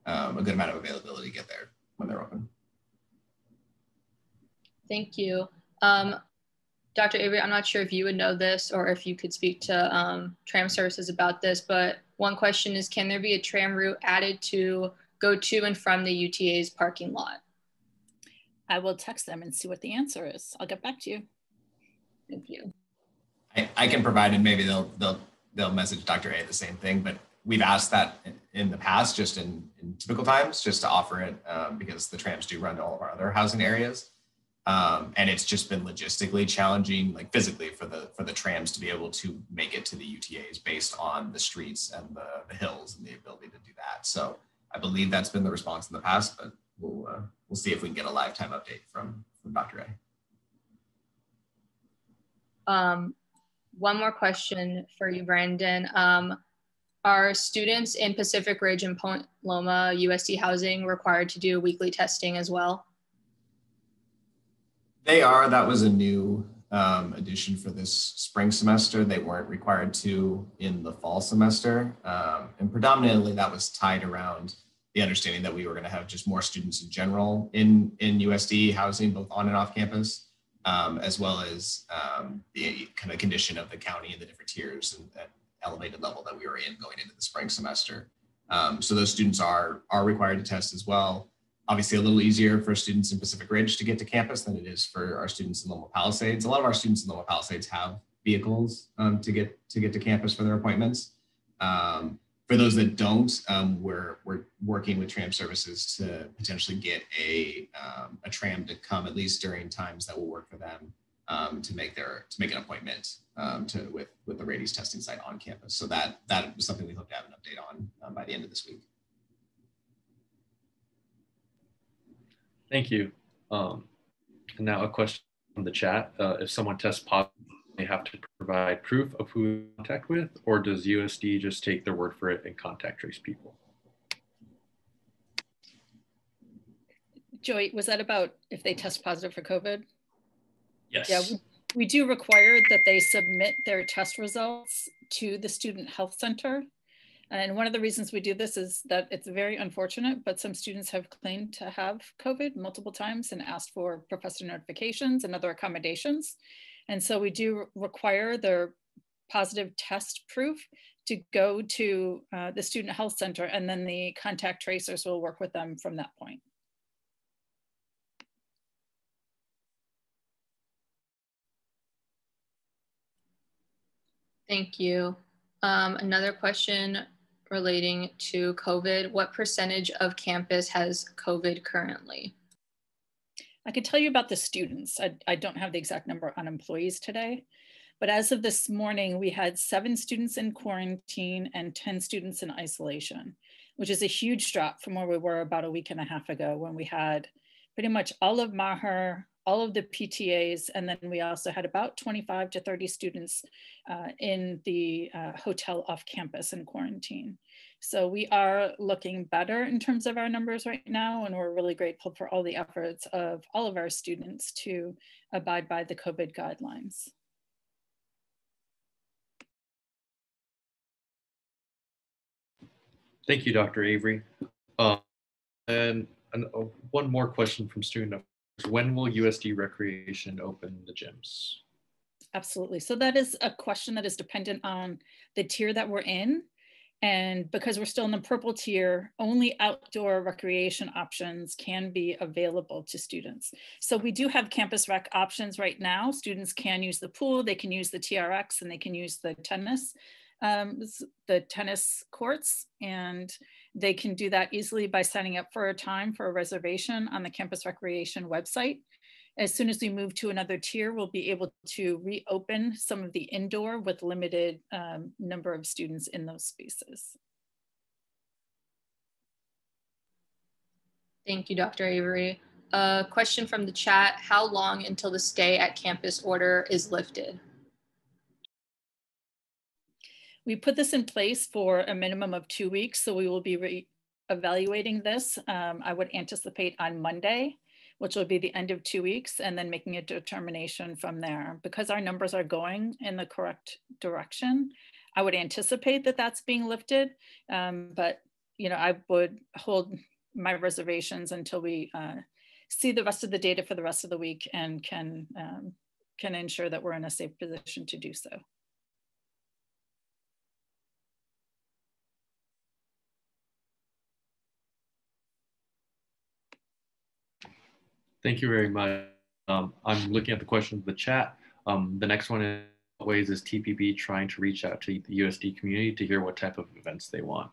a good amount of availability to get there when they're open. Thank you. Dr. Avery, I'm not sure if you would know this or if you could speak to tram services about this, but one question is, can there be a tram route added to go to and from the UTA's parking lot? I will text them and see what the answer is. I'll get back to you. Thank you. I can provide, and maybe they'll message Dr. A the same thing, but we've asked that in the past, just in typical times, just to offer it because the trams do run to all of our other housing areas. And it's just been logistically challenging, like physically, for the trams to be able to make it to the UTAs based on the streets and the hills and the ability to do that. So I believe that's been the response in the past, but we'll see if we can get a live time update from Dr. A. One more question for you, Brandon. Are students in Pacific Ridge and Point Loma USD housing required to do weekly testing as well? They are. That was a new addition for this spring semester. They weren't required to in the fall semester. And predominantly that was tied around the understanding that we were going to have just more students in general in USD housing, both on and off campus, as well as the kind of condition of the county and the different tiers and elevated level that we were in going into the spring semester. So those students are required to test as well. Obviously a little easier for students in Pacific Ridge to get to campus than it is for our students in Loma Palisades. A lot of our students in Loma Palisades have vehicles to get to campus for their appointments. For those that don't, we're working with tram services to potentially get a tram to come at least during times that will work for them to make an appointment with the Radius testing site on campus. So that is something we hope to have an update on by the end of this week. Thank you. And now a question from the chat. If someone tests positive, they have to provide proof of who in contact with, or does USD just take their word for it and contact trace people? Joy, was that about if they test positive for COVID? Yes. Yeah, we do require that they submit their test results to the Student Health Center. And one of the reasons we do this is that it's very unfortunate, but some students have claimed to have COVID multiple times and asked for professor notifications and other accommodations. And so we do require their positive test proof to go to the student health center, and then the contact tracers will work with them from that point. Thank you. Another question relating to COVID. What percentage of campus has COVID currently? I can tell you about the students. I don't have the exact number on employees today, but as of this morning, we had 7 students in quarantine and 10 students in isolation, which is a huge drop from where we were about a week and a half ago, when we had pretty much all of Maher, all of the PTAs, and then we also had about 25 to 30 students in the hotel off campus in quarantine. So we are looking better in terms of our numbers right now, and we're really grateful for all the efforts of all of our students to abide by the COVID guidelines. Thank you, Dr. Avery. And one more question from student: when will USD Recreation open the gyms? Absolutely. So that is a question that is dependent on the tier that we're in. And because we're still in the purple tier, only outdoor recreation options can be available to students. So we do have campus rec options right now. Students can use the pool, they can use the TRX, and they can use the tennis courts. And they can do that easily by signing up for a time for a reservation on the campus recreation website. As soon as we move to another tier, we'll be able to reopen some of the indoor with limited number of students in those spaces. Thank you, Dr. Avery. A question from the chat: how long until the stay at campus order is lifted? We put this in place for a minimum of 2 weeks, so we will be evaluating this. I would anticipate on Monday, which will be the end of 2 weeks, and then making a determination from there. Because our numbers are going in the correct direction, I would anticipate that that's being lifted, but I would hold my reservations until we see the rest of the data for the rest of the week and can ensure that we're in a safe position to do so. Thank you very much. I'm looking at the questions in the chat. The next one is: what ways is TPB trying to reach out to the USD community to hear what type of events they want?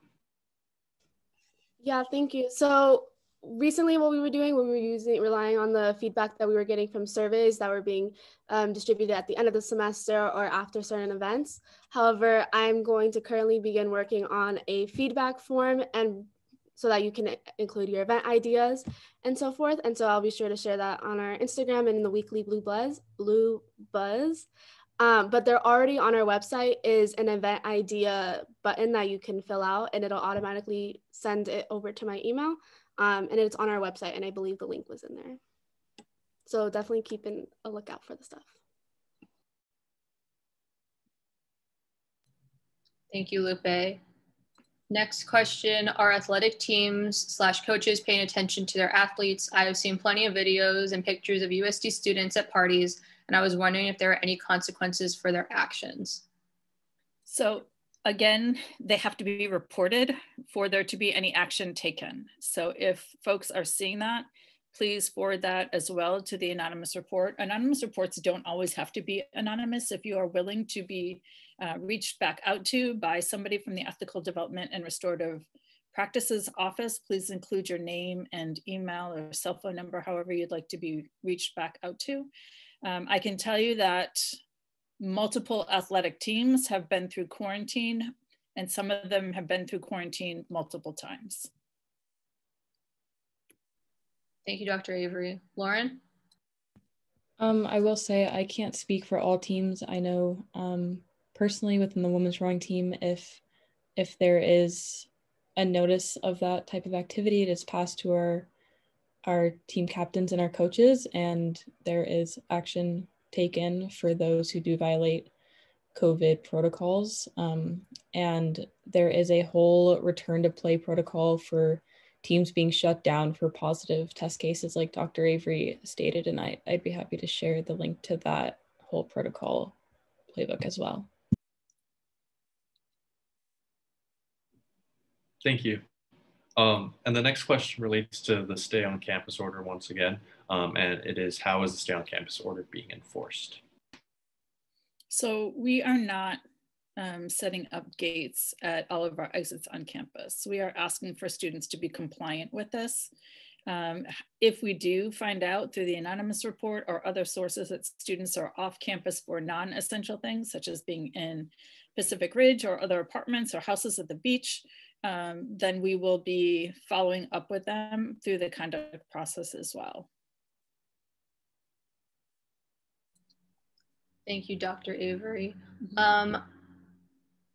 Yeah, thank you. So recently what we were doing, we were relying on the feedback that we were getting from surveys that were being distributed at the end of the semester or after certain events. However, I'm going to currently begin working on a feedback form, and so that you can include your event ideas and so forth. And so I'll be sure to share that on our Instagram and in the weekly Blue Buzz. But they're already on our website is an event idea button that you can fill out, and it'll automatically send it over to my email. And it's on our website, and I believe the link was in there. So definitely keep a lookout for the stuff. Thank you, Lupe. Next question: are athletic teams / coaches paying attention to their athletes? I have seen plenty of videos and pictures of USD students at parties, and I was wondering if there are any consequences for their actions. So again, they have to be reported for there to be any action taken. So if folks are seeing that, please forward that as well to the anonymous report. Anonymous reports don't always have to be anonymous. If you are willing to be reached back out to by somebody from the Ethical Development and Restorative Practices Office, please include your name and email or cell phone number, however you'd like to be reached back out to. I can tell you that multiple athletic teams have been through quarantine, and some of them have been through quarantine multiple times. Thank you, Dr. Avery. Lauren? I will say I can't speak for all teams. I know personally within the women's rowing team, if there is a notice of that type of activity, it is passed to our team captains and our coaches, and there is action taken for those who do violate COVID protocols. and there is a whole return to play protocol for teams being shut down for positive test cases like Dr. Avery stated, and I'd be happy to share the link to that whole protocol playbook as well. Thank you. And the next question relates to the stay on campus order once again, and it is, how is the stay on campus order being enforced? So we are not setting up gates at all of our exits on campus. We are asking for students to be compliant with this. If we do find out through the anonymous report or other sources that students are off campus for non-essential things, such as being in Pacific Ridge or other apartments or houses at the beach, then we will be following up with them through the conduct process as well. Thank you, Dr. Avery.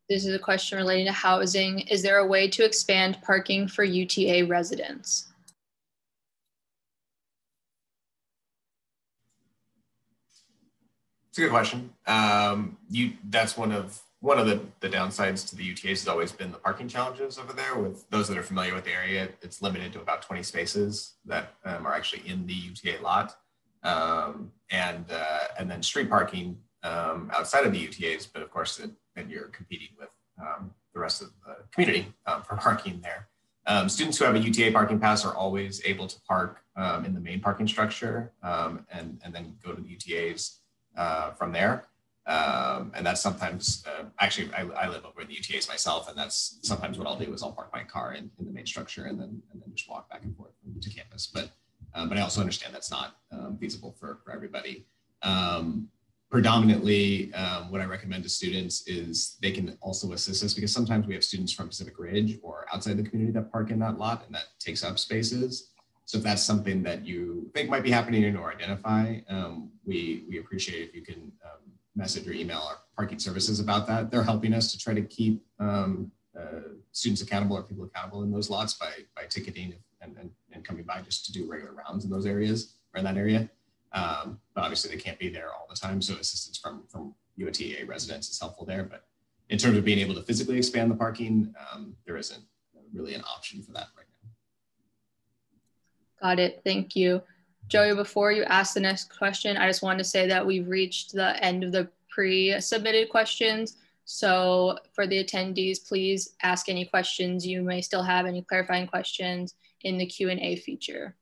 This is a question relating to housing. Is there a way to expand parking for UTA residents? It's a good question. That's one of the downsides to the UTAs has always been the parking challenges over there. With those that are familiar with the area, it's limited to about 20 spaces that are actually in the UTA lot, and then street parking outside of the UTAs. But of course, then you're competing with the rest of the community for parking there. Students who have a UTA parking pass are always able to park in the main parking structure and then go to the UTAs from there. And that's sometimes, actually, I live over in the UTAs myself, and that's sometimes what I'll do is I'll park my car in the main structure and then just walk back and forth to campus. But I also understand that's not feasible for everybody. Predominantly, what I recommend to students is they can also assist us, because sometimes we have students from Pacific Ridge or outside the community that park in that lot, and that takes up spaces. So if that's something that you think might be happening or identify, we appreciate if you can message or email our parking services about that. They're helping us to try to keep students accountable or people accountable in those lots by ticketing and coming by just to do regular rounds in those areas or in that area. But obviously they can't be there all the time. So assistance from UTA residents is helpful there. But in terms of being able to physically expand the parking, there isn't really an option for that right now. Got it. Thank you. Joey, before you ask the next question, I just wanted to say that we've reached the end of the pre-submitted questions. So for the attendees, please ask any questions you may still have, any clarifying questions in the Q&A feature.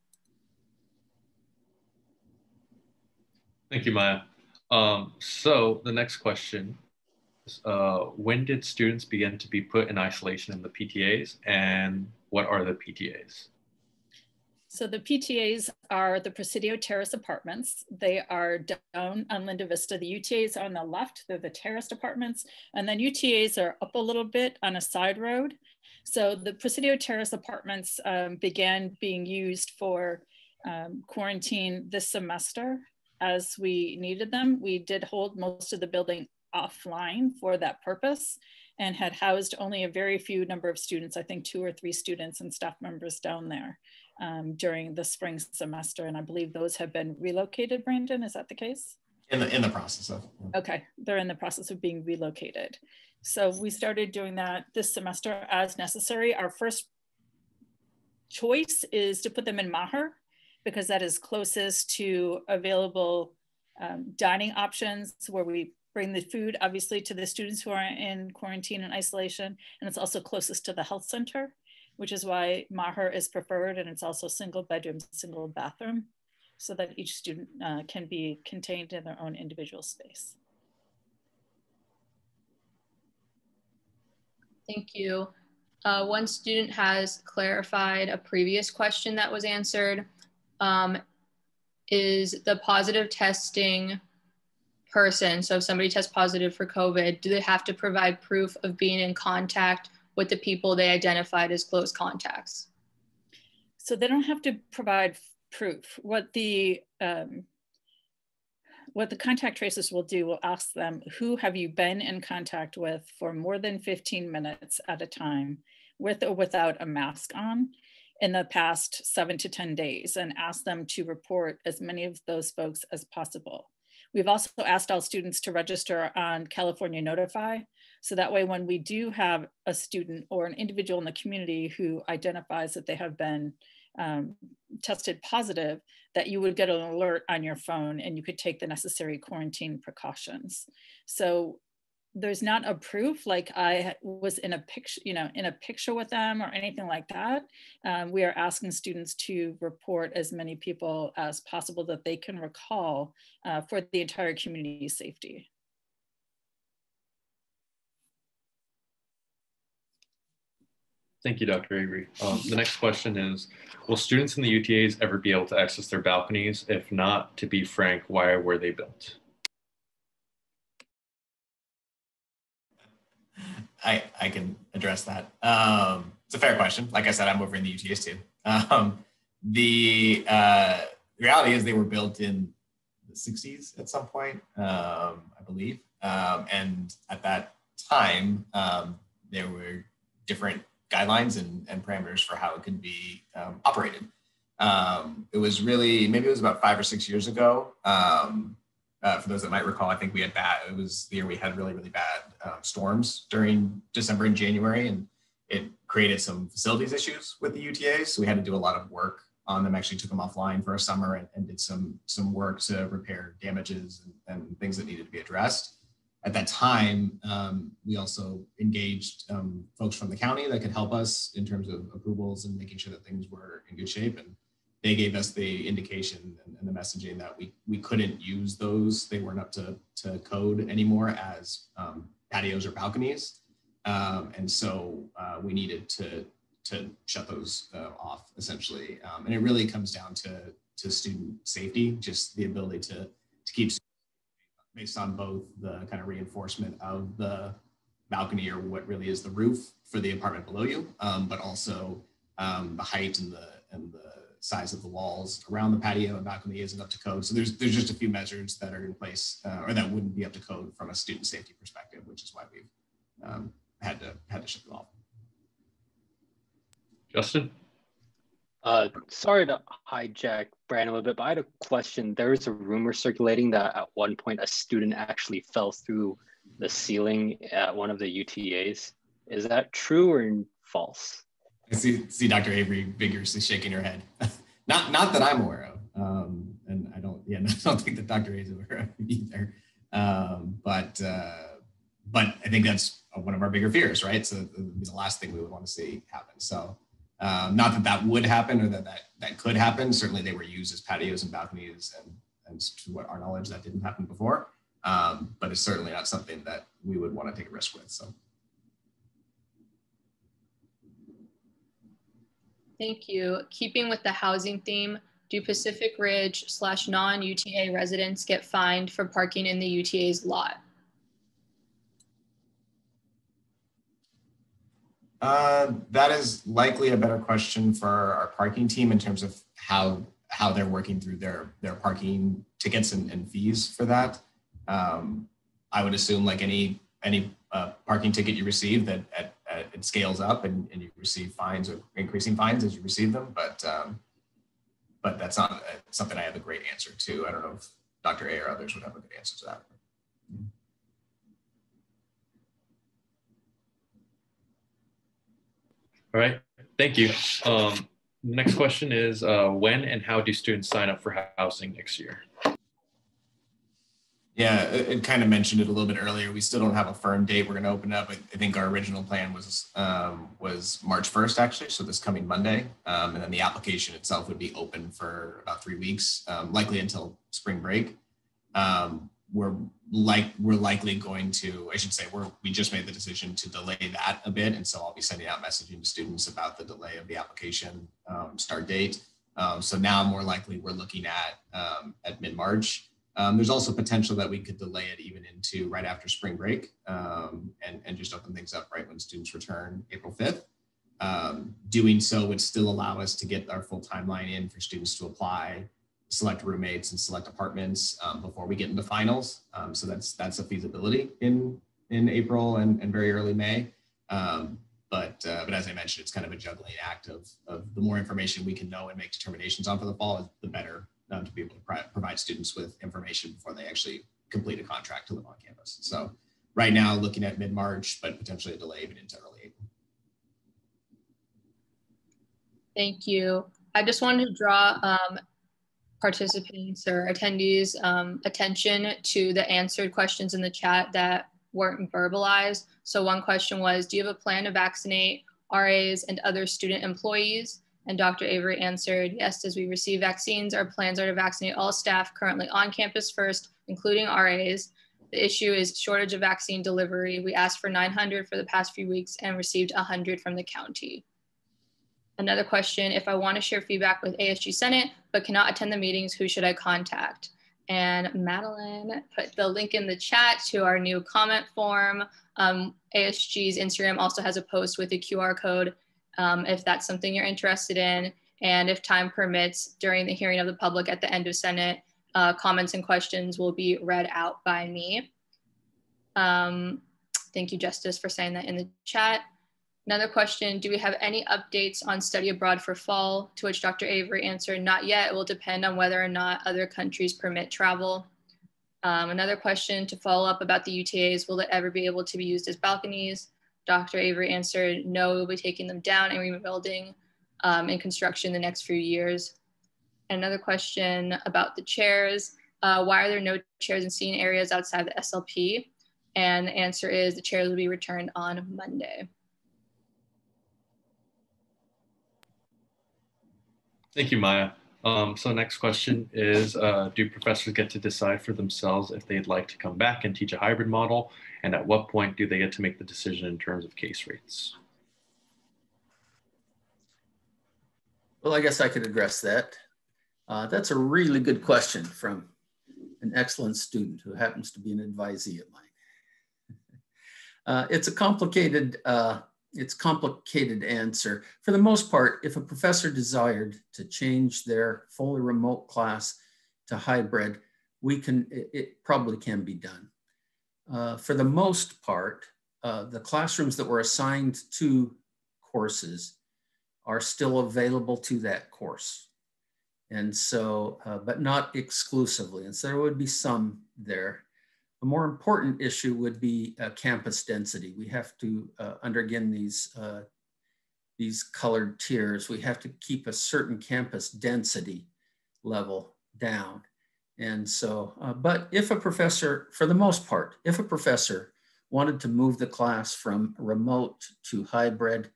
Thank you, Maya. So the next question is, when did students begin to be put in isolation in the PTAs, and what are the PTAs? So the PTAs are the Presidio Terrace apartments. They are down on Linda Vista. The UTAs are on the left, they're the terraced apartments. And then UTAs are up a little bit on a side road. So the Presidio Terrace apartments began being used for quarantine this semester as we needed them. We did hold most of the building offline for that purpose and had housed only a very few number of students, I think 2 or 3 students and staff members down there during the spring semester. And I believe those have been relocated, Brandon, is that the case? In the process of. Okay, they're in the process of being relocated. So we started doing that this semester as necessary. Our first choice is to put them in Maher, because that is closest to available dining options where we bring the food, obviously, to the students who are in quarantine and isolation. And it's also closest to the health center, which is why Maher is preferred. And it's also single bedroom, single bathroom, so that each student can be contained in their own individual space. Thank you. One student has clarified a previous question that was answered. Is the positive testing person, so if somebody tests positive for COVID, do they have to provide proof of being in contact with the people they identified as close contacts? So they don't have to provide proof. What the contact tracers will do, will ask them, who have you been in contact with for more than 15 minutes at a time, with or without a mask on, in the past 7 to 10 days, and ask them to report as many of those folks as possible. We've also asked all students to register on California Notify, So that way, when we do have a student or an individual in the community who identifies that they have been tested positive, that you would get an alert on your phone and you could take the necessary quarantine precautions. So there's not a proof like I was in a picture, in a picture with them or anything like that. We are asking students to report as many people as possible that they can recall for the entire community's safety. Thank you, Dr. Avery. The next question is, will students in the UTAs ever be able to access their balconies? If not, to be frank, why were they built? I can address that. It's a fair question. Like I said, I'm over in the UTAs too. The reality is they were built in the 60s at some point, I believe. And at that time, there were different guidelines and parameters for how it could be operated. It was really, maybe it was about 5 or 6 years ago. For those that might recall, I think we had it was the year we had really, really bad storms during December and January, and it created some facilities issues with the UTAs. So we had to do a lot of work on them, actually took them offline for a summer and did some work to repair damages and things that needed to be addressed. At that time, we also engaged folks from the county that could help us in terms of approvals and making sure that things were in good shape. And they gave us the indication and the messaging that we couldn't use those. They weren't up to code anymore as patios or balconies. And so we needed to shut those off essentially. And it really comes down to student safety, just the ability to keep based on both the kind of reinforcement of the balcony or what really is the roof for the apartment below you, but also the height and the size of the walls around the patio and balcony isn't up to code. So there's just a few measures that are in place or that wouldn't be up to code from a student safety perspective, which is why we've had to shut them off. Justin? Sorry to hijack Brandon a little bit, but I had a question. There was a rumor circulating that at one point a student actually fell through the ceiling at one of the UTAs. Is that true or false? I see Dr. Avery vigorously shaking her head. not that I'm aware of, and I don't think that Dr. A is aware of either. But I think that's one of our bigger fears, right? So the last thing we would want to see happen. So not that would happen or that could happen. Certainly they were used as patios and balconies, and to what our knowledge, that didn't happen before. But it's certainly not something that we would want to take a risk with. So. Thank you. Keeping with the housing theme, do Pacific Ridge / non-UTA residents get fined for parking in the UTA's lot? That is likely a better question for our parking team in terms of how they're working through their parking tickets and fees for that. I would assume like any parking ticket you receive that it scales up and you receive fines or increasing fines as you receive them, but that's not something I have a great answer to. I don't know if Dr. A or others would have a good answer to that. All right, thank you. Next question is, when and how do students sign up for housing next year? Yeah, it kind of mentioned it a little bit earlier. We still don't have a firm date we're going to open up. I think our original plan was March 1st, actually, so this coming Monday. And then the application itself would be open for about 3 weeks, likely until spring break. We're likely going to, I should say, we just made the decision to delay that a bit. And so I'll be sending out messaging to students about the delay of the application start date. So now more likely we're looking at mid-March. There's also potential that we could delay it even into right after spring break and just open things up right when students return April 5th. Doing so would still allow us to get our full timeline in for students to apply, select roommates and select apartments before we get into finals. So that's a feasibility in April and very early May. But as I mentioned, it's kind of a juggling act of the more information we can know and make determinations on for the fall, the better to be able to provide students with information before they actually complete a contract to live on campus. So right now looking at mid-March, but potentially a delay even into early April. Thank you. I just wanted to draw participants or attendees' attention to the answered questions in the chat that weren't verbalized. So one question was, do you have a plan to vaccinate RAs and other student employees? And Dr. Avery answered, yes, as we receive vaccines, our plans are to vaccinate all staff currently on campus first, including RAs. The issue is shortage of vaccine delivery. We asked for 900 for the past few weeks and received 100 from the county. Another question, if I want to share feedback with ASG Senate, but cannot attend the meetings, who should I contact? And Madeline put the link in the chat to our new comment form. ASG's Instagram also has a post with a QR code if that's something you're interested in. And if time permits, during the hearing of the public at the end of Senate, comments and questions will be read out by me. Thank you, Justice, for saying that in the chat. Another question, do we have any updates on study abroad for fall? To which Dr. Avery answered, not yet. It will depend on whether or not other countries permit travel. Another question to follow up about the UTAs, will it ever be able to be used as balconies? Dr. Avery answered, no, we'll be taking them down and rebuilding in construction the next few years. Another question about the chairs. Why are there no chairs in seating areas outside the SLP? And the answer is the chairs will be returned on Monday. Thank you, Maya. So next question is, do professors get to decide for themselves if they'd like to come back and teach a hybrid model? And at what point do they get to make the decision in terms of case rates? Well, I guess I could address that. That's a really good question from an excellent student who happens to be an advisee of mine. It's a complicated answer. For the most part, if a professor desired to change their fully remote class to hybrid, it probably can be done. For the most part, the classrooms that were assigned to courses are still available to that course. And so, but not exclusively. And so there would be some there. A more important issue would be campus density. We have to, under again these colored tiers, we have to keep a certain campus density level down. And so, but if a professor, for the most part, if a professor wanted to move the class from remote to hybrid,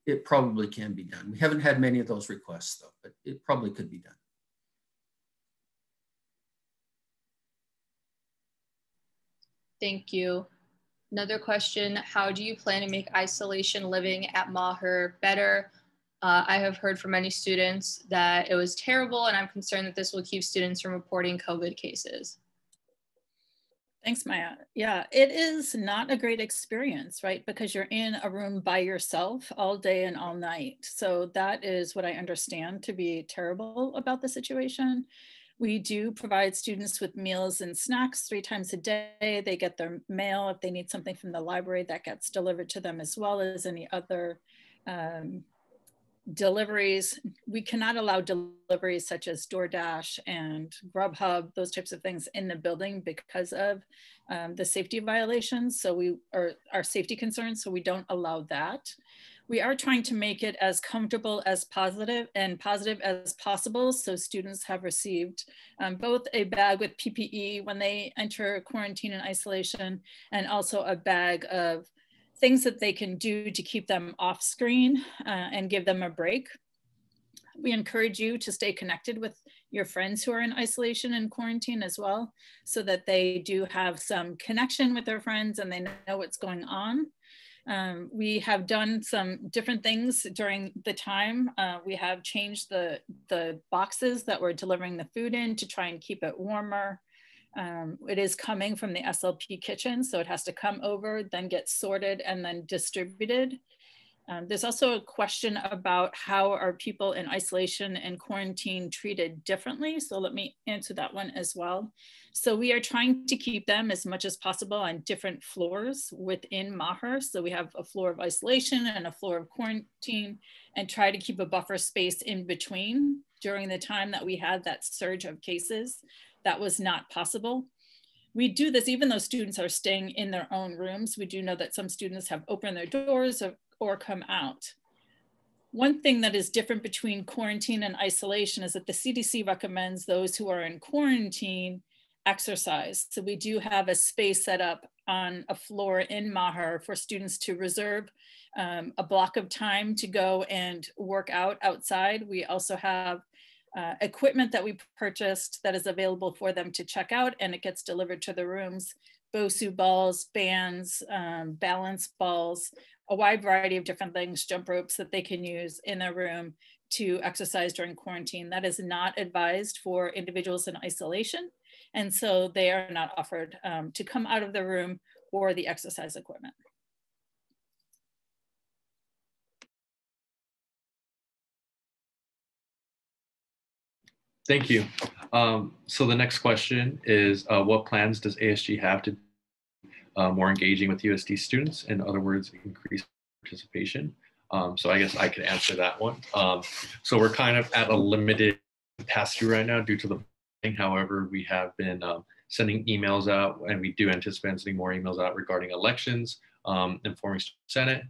it probably can be done. We haven't had many of those requests though, but it probably could be done. Thank you. Another question, how do you plan to make isolation living at Maher better? I have heard from many students that it was terrible, and I'm concerned that this will keep students from reporting COVID cases. Thanks, Maya. Yeah, it is not a great experience, right? Because you're in a room by yourself all day and all night. So that is what I understand to be terrible about the situation. We do provide students with meals and snacks 3 times a day. They get their mail. If they need something from the library, that gets delivered to them, as well as any other deliveries. We cannot allow deliveries such as DoorDash and Grubhub, those types of things in the building because of the safety violations. So our safety concerns, so we don't allow that. We are trying to make it as comfortable as positive as possible. So students have received both a bag with PPE when they enter quarantine and isolation, and also a bag of things that they can do to keep them off screen and give them a break. We encourage you to stay connected with your friends who are in isolation and quarantine as well, so that they do have some connection with their friends and they know what's going on. We have done some different things during the time. We have changed the boxes that we're delivering the food in to try and keep it warmer. It is coming from the SLP kitchen, so it has to come over, then get sorted, and then distributed. There's also a question about how are people in isolation and quarantine treated differently. So let me answer that one as well. So we are trying to keep them as much as possible on different floors within Maher. So we have a floor of isolation and a floor of quarantine, and try to keep a buffer space in between. During the time that we had that surge of cases, that was not possible. We do this even though students are staying in their own rooms. We do know that some students have opened their doors or come out. One thing that is different between quarantine and isolation is that the CDC recommends those who are in quarantine exercise. So we do have a space set up on a floor in Maher for students to reserve a block of time to go and work out outside. We also have equipment that we purchased that is available for them to check out, and it gets delivered to the rooms. BOSU balls, bands, balance balls, a wide variety of different things, jump ropes that they can use in their room to exercise during quarantine. That is not advised for individuals in isolation. And so they are not offered to come out of the room or the exercise equipment. Thank you. So the next question is, what plans does ASG have to more engaging with USD students? In other words, increase participation. So I guess I could answer that one. So we're kind of at a limited capacity right now due to the thing. However, we have been sending emails out, and we do anticipate sending more emails out regarding elections, informing Senate.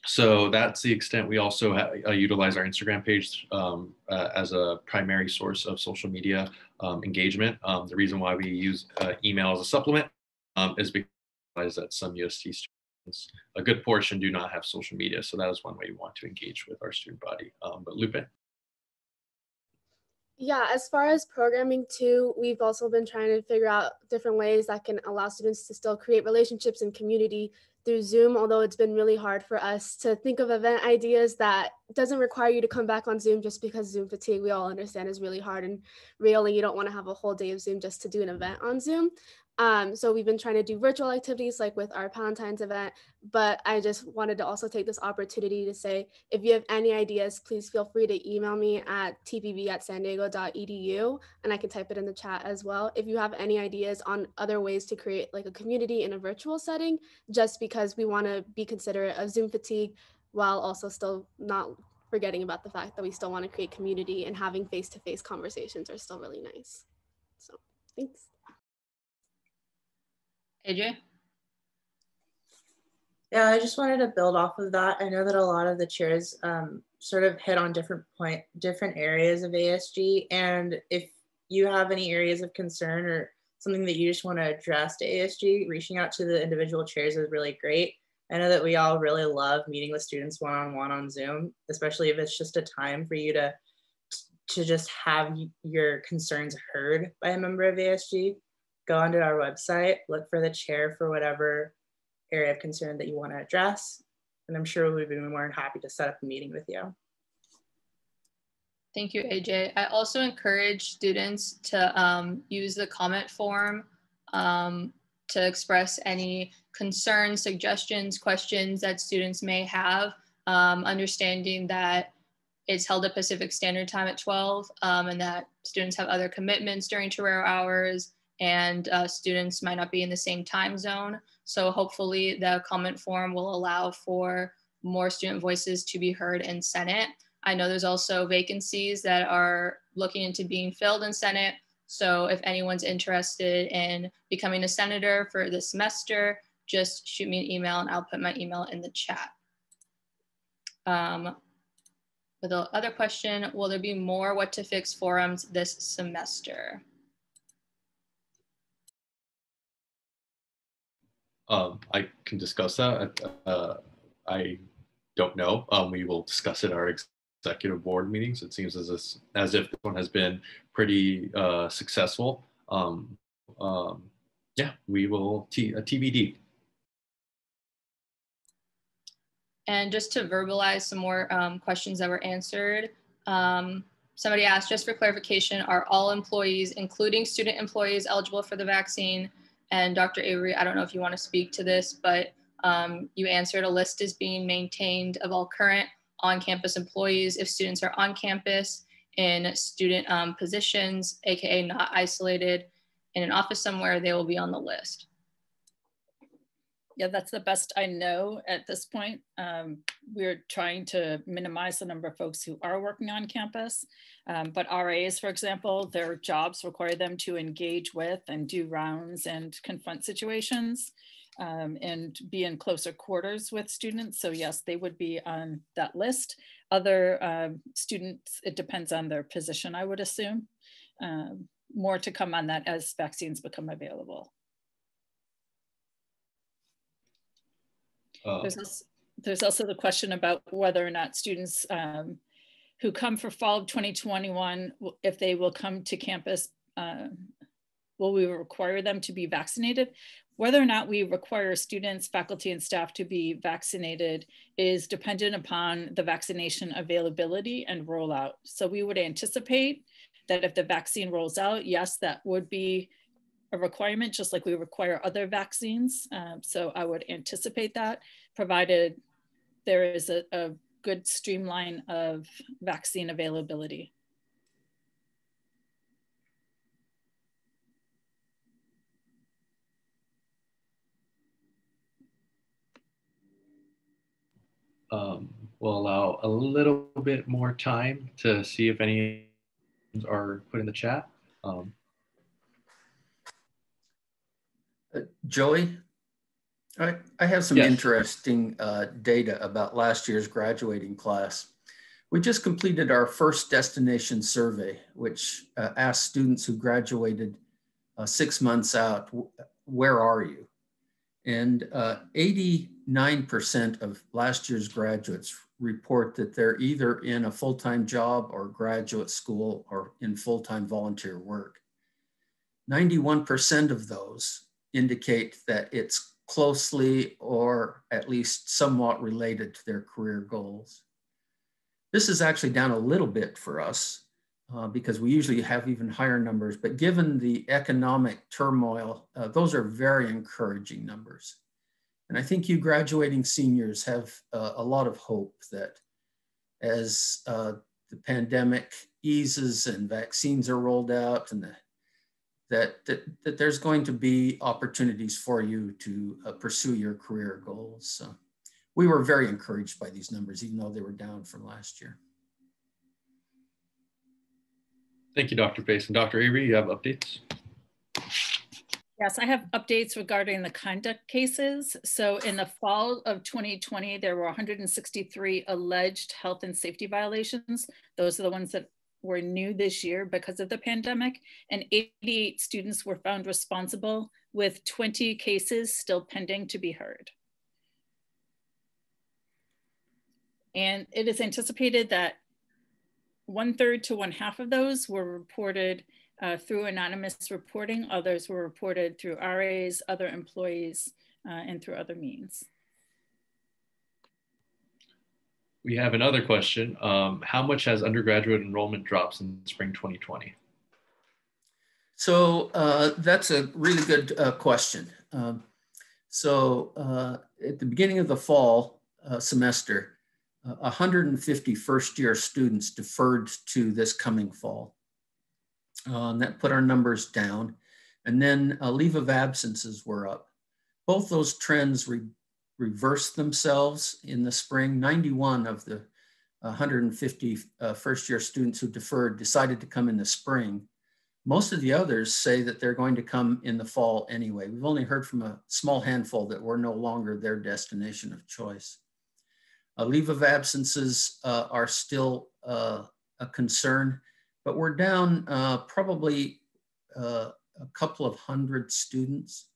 So that's the extent. We also utilize our Instagram page as a primary source of social media engagement. The reason why we use email as a supplement is because that some UST students, a good portion, do not have social media. So that is one way we want to engage with our student body. But Lupe? Yeah, as far as programming too, we've also been trying to figure out different ways that can allow students to still create relationships and community through Zoom, although it's been really hard for us to think of event ideas that doesn't require you to come back on Zoom, just because Zoom fatigue, we all understand, is really hard and real, and you don't want to have a whole day of Zoom just to do an event on Zoom. So we've been trying to do virtual activities like with our Valentine's event, but I just wanted to also take this opportunity to say, if you have any ideas, please feel free to email me at tpb@sandiego.edu, and I can type it in the chat as well. If you have any ideas on other ways to create like a community in a virtual setting, just because we want to be considerate of Zoom fatigue while also still not forgetting about the fact that we still want to create community, and having face-to-face conversations are still really nice. So thanks. AJ? Yeah, I just wanted to build off of that. I know that a lot of the chairs sort of hit on different areas of ASG, and if you have any areas of concern or something that you just want to address to ASG, reaching out to the individual chairs is really great. I know that we all really love meeting with students one-on-one on Zoom, especially if it's just a time for you to just have your concerns heard by a member of ASG. Go onto our website, look for the chair for whatever area of concern that you want to address. And I'm sure we'd be more than happy to set up a meeting with you. Thank you, AJ. I also encourage students to use the comment form to express any concerns, suggestions, questions that students may have, understanding that it's held at Pacific Standard Time at 12, and that students have other commitments during 2 hours, and students might not be in the same time zone. So hopefully the comment form will allow for more student voices to be heard in Senate. I know there's also vacancies that are looking into being filled in Senate. So if anyone's interested in becoming a senator for this semester, just shoot me an email and I'll put my email in the chat. For the other question, will there be more What to Fix forums this semester? I can discuss that. I don't know. We will discuss it at our executive board meetings. It seems as if this one has been pretty successful. Yeah, we will TBD. And just to verbalize some more questions that were answered, somebody asked, just for clarification, are all employees, including student employees, eligible for the vaccine? And Dr. Avery, I don't know if you want to speak to this, but you answered a list is being maintained of all current on-campus employees. If students are on campus in student positions, AKA not isolated in an office somewhere, they will be on the list. Yeah, that's the best I know at this point. We're trying to minimize the number of folks who are working on campus. But RAs, for example, their jobs require them to engage with and do rounds and confront situations and be in closer quarters with students. So yes, they would be on that list. Other students, it depends on their position, I would assume. More to come on that as vaccines become available. There's also the question about whether or not students who come for fall of 2021, if they will come to campus, will we require them to be vaccinated? Whether or not we require students, faculty, and staff to be vaccinated is dependent upon the vaccination availability and rollout. So we would anticipate that if the vaccine rolls out, yes, that would be a requirement, just like we require other vaccines. So I would anticipate that, provided there is a good streamline of vaccine availability. We'll allow a little bit more time to see if any are put in the chat. Joey, I have some interesting data about last year's graduating class. We just completed our first destination survey, which asked students who graduated 6 months out, where are you? And 89% of last year's graduates report that they're either in a full-time job or graduate school or in full-time volunteer work. 91% of those indicate that it's closely or at least somewhat related to their career goals. This is actually down a little bit for us because we usually have even higher numbers, but given the economic turmoil, those are very encouraging numbers. And I think you graduating seniors have a lot of hope that as the pandemic eases and vaccines are rolled out and that there's going to be opportunities for you to pursue your career goals. So we were very encouraged by these numbers, even though they were down from last year. Thank you, Dr. Pace. And Dr. Avery, you have updates? Yes, I have updates regarding the conduct cases. So in the fall of 2020, there were 163 alleged health and safety violations. Those are the ones that were new this year because of the pandemic, and 88 students were found responsible, with 20 cases still pending to be heard. And it is anticipated that 1/3 to 1/2 of those were reported through anonymous reporting. Others were reported through RAs, other employees, and through other means. We have another question. How much has undergraduate enrollment dropped since spring 2020? So that's a really good question. At the beginning of the fall semester, 150 first-year students deferred to this coming fall. That put our numbers down. And then leave of absences were up. Both those trends reversed themselves in the spring. 91 of the 150 first-year students who deferred decided to come in the spring. Most of the others say that they're going to come in the fall anyway. We've only heard from a small handful that we're no longer their destination of choice. Leave of absences are still a concern, but we're down probably a couple of hundred students.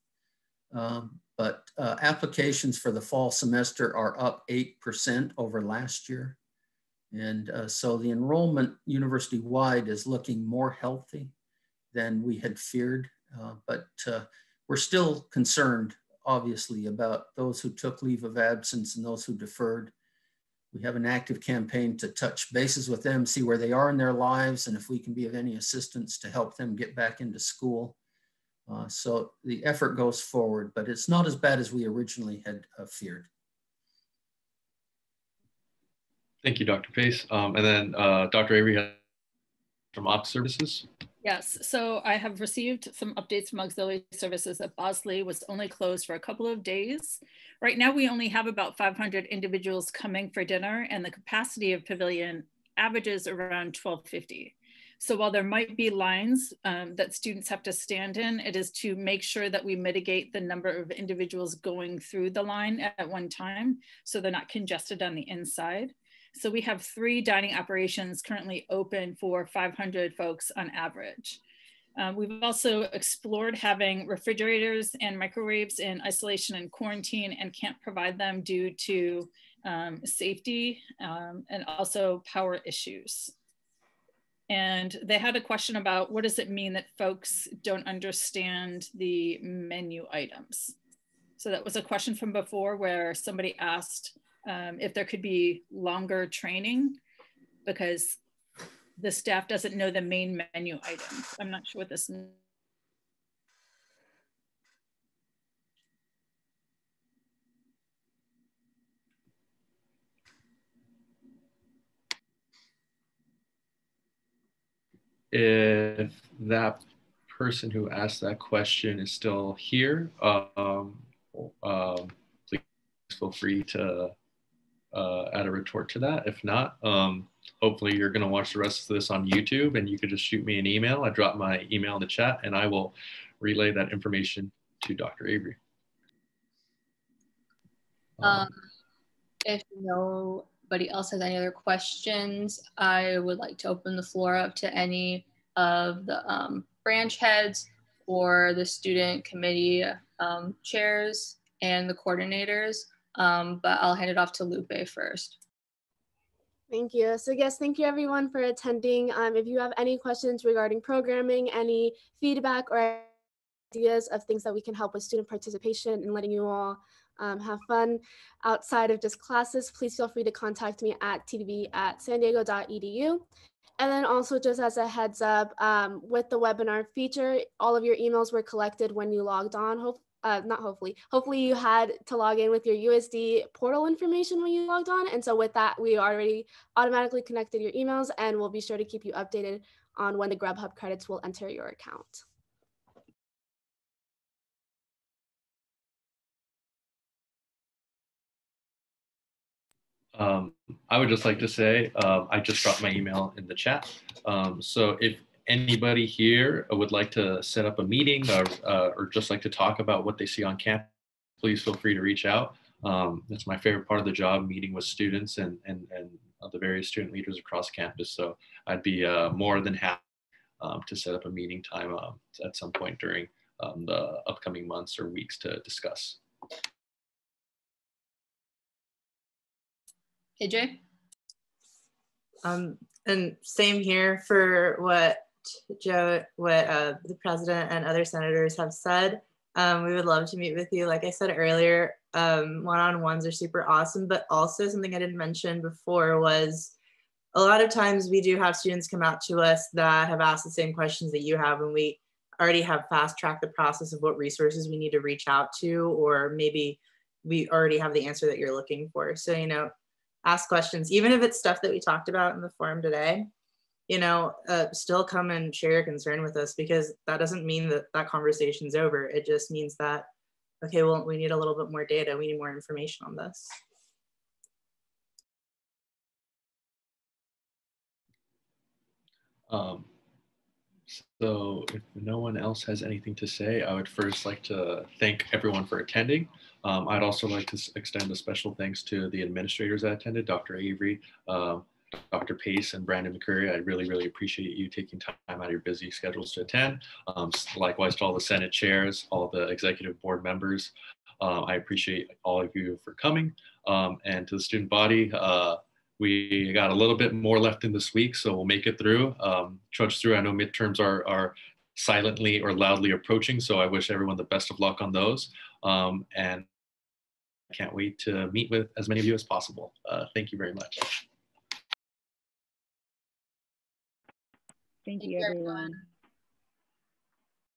But applications for the fall semester are up 8% over last year. And so the enrollment university-wide is looking more healthy than we had feared. But we're still concerned, obviously, about those who took leave of absence and those who deferred. We have an active campaign to touch bases with them, see where they are in their lives, and if we can be of any assistance to help them get back into school. So the effort goes forward, but it's not as bad as we originally had feared. Thank you, Dr. Pace. And then Dr. Avery has from Ops Services? Yes, so I have received some updates from auxiliary services that Bosley was only closed for a couple of days. Right now, we only have about 500 individuals coming for dinner, and the capacity of Pavilion averages around 1250. So while there might be lines that students have to stand in, it is to make sure that we mitigate the number of individuals going through the line at one time, so they're not congested on the inside. So we have 3 dining operations currently open for 500 folks on average. We've also explored having refrigerators and microwaves in isolation and quarantine, and can't provide them due to safety and also power issues. And they had a question about, what does it mean that folks don't understand the menu items? So that was a question from before where somebody asked if there could be longer training because the staff doesn't know the main menu items. I'm not sure what this means. If that person who asked that question is still here, please feel free to add a retort to that. If not, hopefully you're going to watch the rest of this on YouTube, and you could just shoot me an email. I dropped my email in the chat, and I will relay that information to Dr. Avery. If nobody else has any other questions, I would like to open the floor up to any of the branch heads or the student committee chairs and the coordinators. But I'll hand it off to Lupe first. Thank you. So yes, thank you everyone for attending. If you have any questions regarding programming, any feedback or ideas of things that we can help with student participation and letting you all have fun outside of just classes, please feel free to contact me at tdb@sandiego.edu. And then also just as a heads up, with the webinar feature, all of your emails were collected when you logged on. Hopefully you had to log in with your USD portal information when you logged on. And so with that, we already automatically connected your emails, and we'll be sure to keep you updated on when the Grubhub credits will enter your account. I would just like to say, I just dropped my email in the chat. So if anybody here would like to set up a meeting or just like to talk about what they see on campus, please feel free to reach out. That's my favorite part of the job, meeting with students and the various student leaders across campus. So I'd be more than happy to set up a meeting time at some point during the upcoming months or weeks to discuss. AJ? And same here for what the president and other senators have said. We would love to meet with you. Like I said earlier, one-on-ones are super awesome, but also something I didn't mention before was a lot of times we do have students come out to us that have asked the same questions that you have, and we already have fast-tracked the process of what resources we need to reach out to, or maybe we already have the answer that you're looking for. So, you know, ask questions, even if it's stuff that we talked about in the forum today, you know, still come and share your concern with us, because that doesn't mean that that conversation's over. It just means that, okay, well, we need a little bit more data. We need more information on this. So if no one else has anything to say, I would first like to thank everyone for attending. I'd also like to extend a special thanks to the administrators that attended, Dr. Avery, Dr. Pace, and Brandon McCurry. I really, really appreciate you taking time out of your busy schedules to attend. Likewise to all the Senate chairs, all the executive board members. I appreciate all of you for coming. And to the student body, we got a little bit more left in this week, so we'll make it through, trudge through. I know midterms are silently or loudly approaching, so I wish everyone the best of luck on those. And I can't wait to meet with as many of you as possible. Thank you very much. Thank you, everyone.